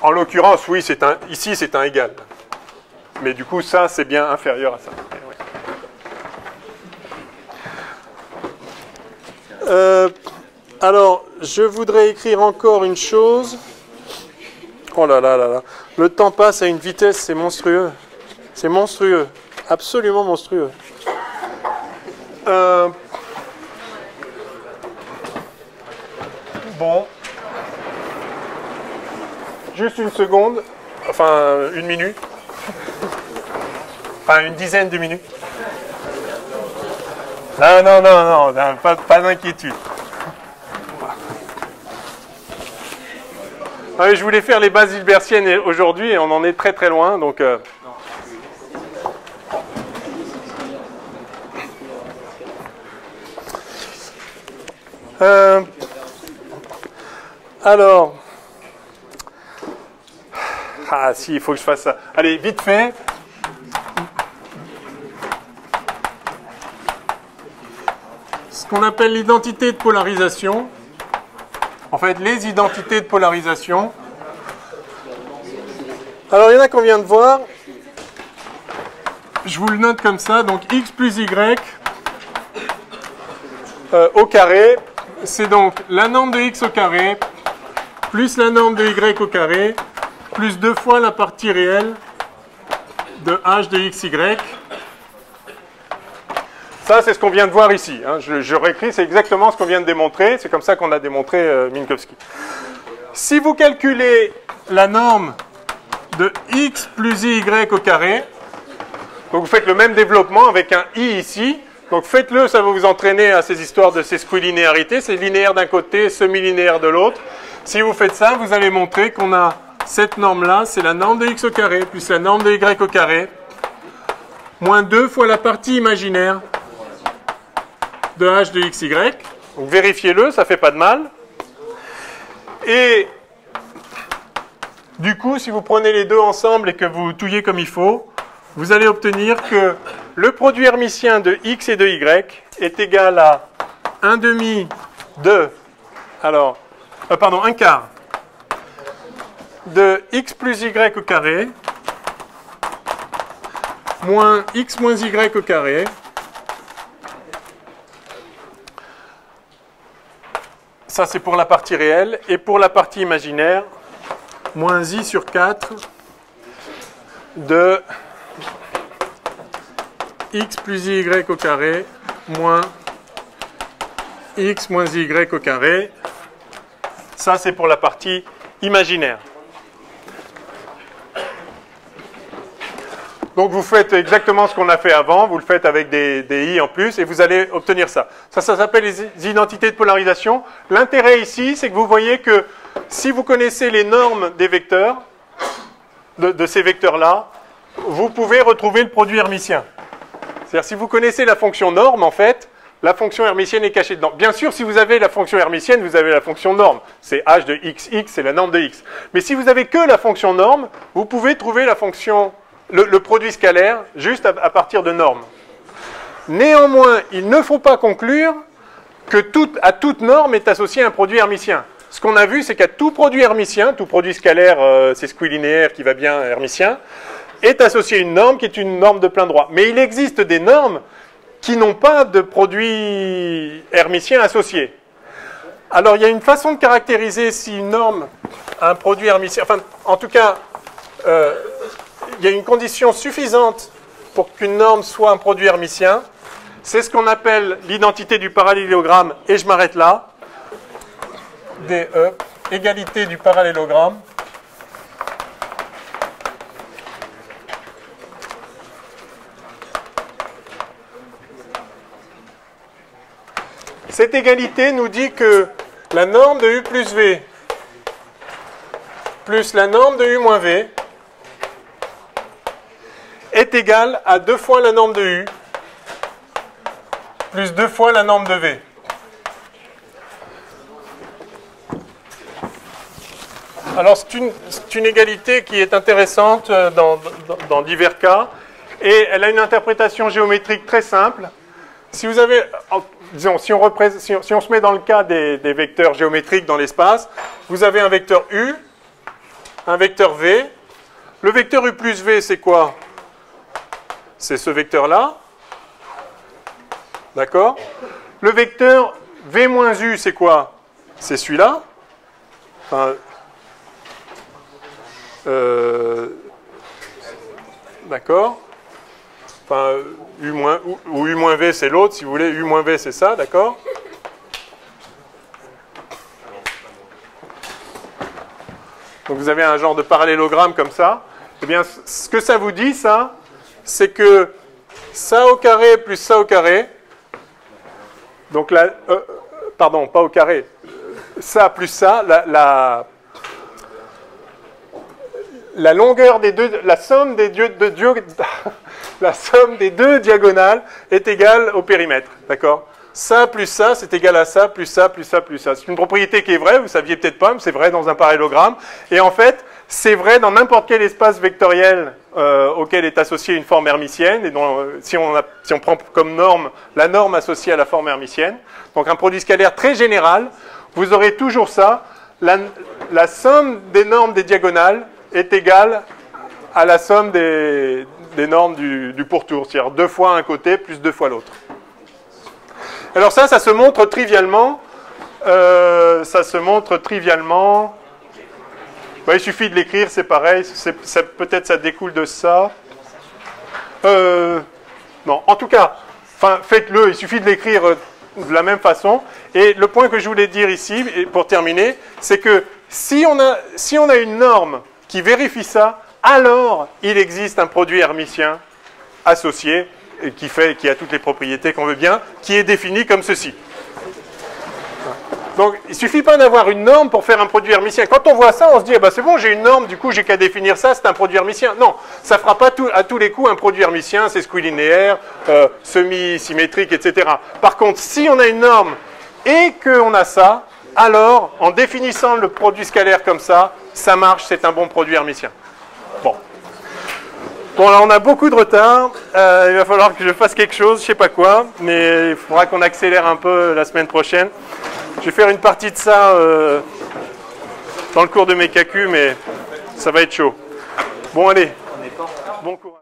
En l'occurrence, oui, ici c'est un égal. Mais du coup, ça, c'est bien inférieur à ça. Alors, je voudrais écrire encore une chose. Oh là là là là. Le temps passe à une vitesse, c'est monstrueux. C'est monstrueux. Absolument monstrueux. Bon. Juste une seconde. Enfin, une minute. Enfin, une dizaine de minutes. Non, pas d'inquiétude. Ah, je voulais faire les bases hilbertiennes aujourd'hui et on en est très très loin, donc... Alors... Ah si, il faut que je fasse ça. Allez, vite fait. Ce qu'on appelle l'identité de polarisation. En fait, les identités de polarisation. Alors, il y en a qu'on vient de voir. Je vous le note comme ça. Donc, x plus y au carré. C'est donc la norme de x au carré plus la norme de y au carré plus 2 fois la partie réelle de h de xy. Ça, c'est ce qu'on vient de voir ici. Hein. Je réécris, c'est exactement ce qu'on vient de démontrer. C'est comme ça qu'on a démontré Minkowski. Si vous calculez la norme de x plus y au carré, donc vous faites le même développement avec un i ici. Donc faites-le, ça va vous entraîner à ces histoires de ces squilinéarités. C'est linéaire d'un côté, semi-linéaire de l'autre. Si vous faites ça, vous allez montrer qu'on a cette norme-là, c'est la norme de x au carré plus la norme de y au carré, moins 2 fois la partie imaginaire de h de xy. Donc vérifiez-le, ça ne fait pas de mal. Et du coup, si vous prenez les deux ensemble et que vous touillez comme il faut, vous allez obtenir que le produit hermitien de x et de y est égal à 1/2 de... Alors, pardon, 1/4 de x plus y au carré moins x moins y au carré ça c'est pour la partie réelle et pour la partie imaginaire moins i sur 4 de x plus y au carré moins x moins y au carré. Ça, c'est pour la partie imaginaire. Donc vous faites exactement ce qu'on a fait avant, vous le faites avec des i en plus, et vous allez obtenir ça. Ça s'appelle les identités de polarisation. L'intérêt ici, c'est que vous voyez que si vous connaissez les normes des vecteurs, de ces vecteurs-là, vous pouvez retrouver le produit hermitien. C'est-à-dire, si vous connaissez la fonction norme, en fait, la fonction hermitienne est cachée dedans. Bien sûr, si vous avez la fonction hermitienne, vous avez la fonction norme. C'est h de x, c'est la norme de x. Mais si vous avez que la fonction norme, vous pouvez trouver la fonction, le produit scalaire juste à partir de normes. Néanmoins, il ne faut pas conclure que à toute norme est associé un produit hermitien. Ce qu'on a vu, c'est qu'à tout produit hermitien, tout produit scalaire, c'est squilinéaire qui va bien hermitien, est associé à une norme qui est une norme de plein droit. Mais il existe des normes qui n'ont pas de produit hermitien associé. Alors, il y a une façon de caractériser si une norme a un produit hermitien. Enfin, en tout cas, il y a une condition suffisante pour qu'une norme soit un produit hermitien. C'est ce qu'on appelle l'identité du parallélogramme, et je m'arrête là. DE, égalité du parallélogramme. Cette égalité nous dit que la norme de U plus V plus la norme de U moins V est égale à 2 fois la norme de U plus 2 fois la norme de V. Alors c'est une égalité qui est intéressante dans divers cas et elle a une interprétation géométrique très simple. Si vous avez, disons, si on se met dans le cas des vecteurs géométriques dans l'espace, vous avez un vecteur U, un vecteur V. Le vecteur U plus V, c'est quoi? C'est ce vecteur-là. D'accord? Le vecteur V moins U, c'est quoi? C'est celui-là. Enfin, d'accord? Enfin, U- ou U moins V, c'est l'autre, si vous voulez. U moins V, c'est ça, d'accord? Donc vous avez un genre de parallélogramme comme ça. Eh bien, ce que ça vous dit, ça, c'est que ça au carré plus ça au carré, donc là, pardon, pas au carré, ça plus ça, la longueur des deux, la somme des deux diagonales est égale au périmètre, d'accord? Ça plus ça, c'est égal à ça, plus ça, plus ça, plus ça. C'est une propriété qui est vraie, vous ne saviez peut-être pas, mais c'est vrai dans un parallélogramme. Et en fait, c'est vrai dans n'importe quel espace vectoriel auquel est associée une forme hermitienne, et dont, si on prend comme norme la norme associée à la forme hermitienne, donc un produit scalaire très général, vous aurez toujours ça. La somme des normes des diagonales est égale à la somme des normes du pourtour, c'est-à-dire 2 fois un côté plus 2 fois l'autre. Alors ça se montre trivialement. Il suffit de l'écrire, c'est pareil. Peut-être ça découle de ça. Non, en tout cas, faites-le. Il suffit de l'écrire de la même façon. Et le point que je voulais dire ici, et pour terminer, c'est que si on a une norme qui vérifie ça, alors il existe un produit hermitien associé et qui a toutes les propriétés qu'on veut bien, qui est défini comme ceci. Donc, il ne suffit pas d'avoir une norme pour faire un produit hermitien. Quand on voit ça, on se dit, c'est bon, j'ai une norme, du coup, j'ai qu'à définir ça, c'est un produit hermitien. Non, ça ne fera pas à tous les coups un produit hermitien, c'est squilinéaire, semi-symétrique, etc. Par contre, si on a une norme et qu'on a ça, alors, en définissant le produit scalaire comme ça marche, c'est un bon produit hermitien. Bon, là, on a beaucoup de retard. Il va falloir que je fasse quelque chose, je ne sais pas quoi, mais il faudra qu'on accélère un peu la semaine prochaine. Je vais faire une partie de ça dans le cours de mes calculs, mais ça va être chaud. Bon, allez. Bon courage.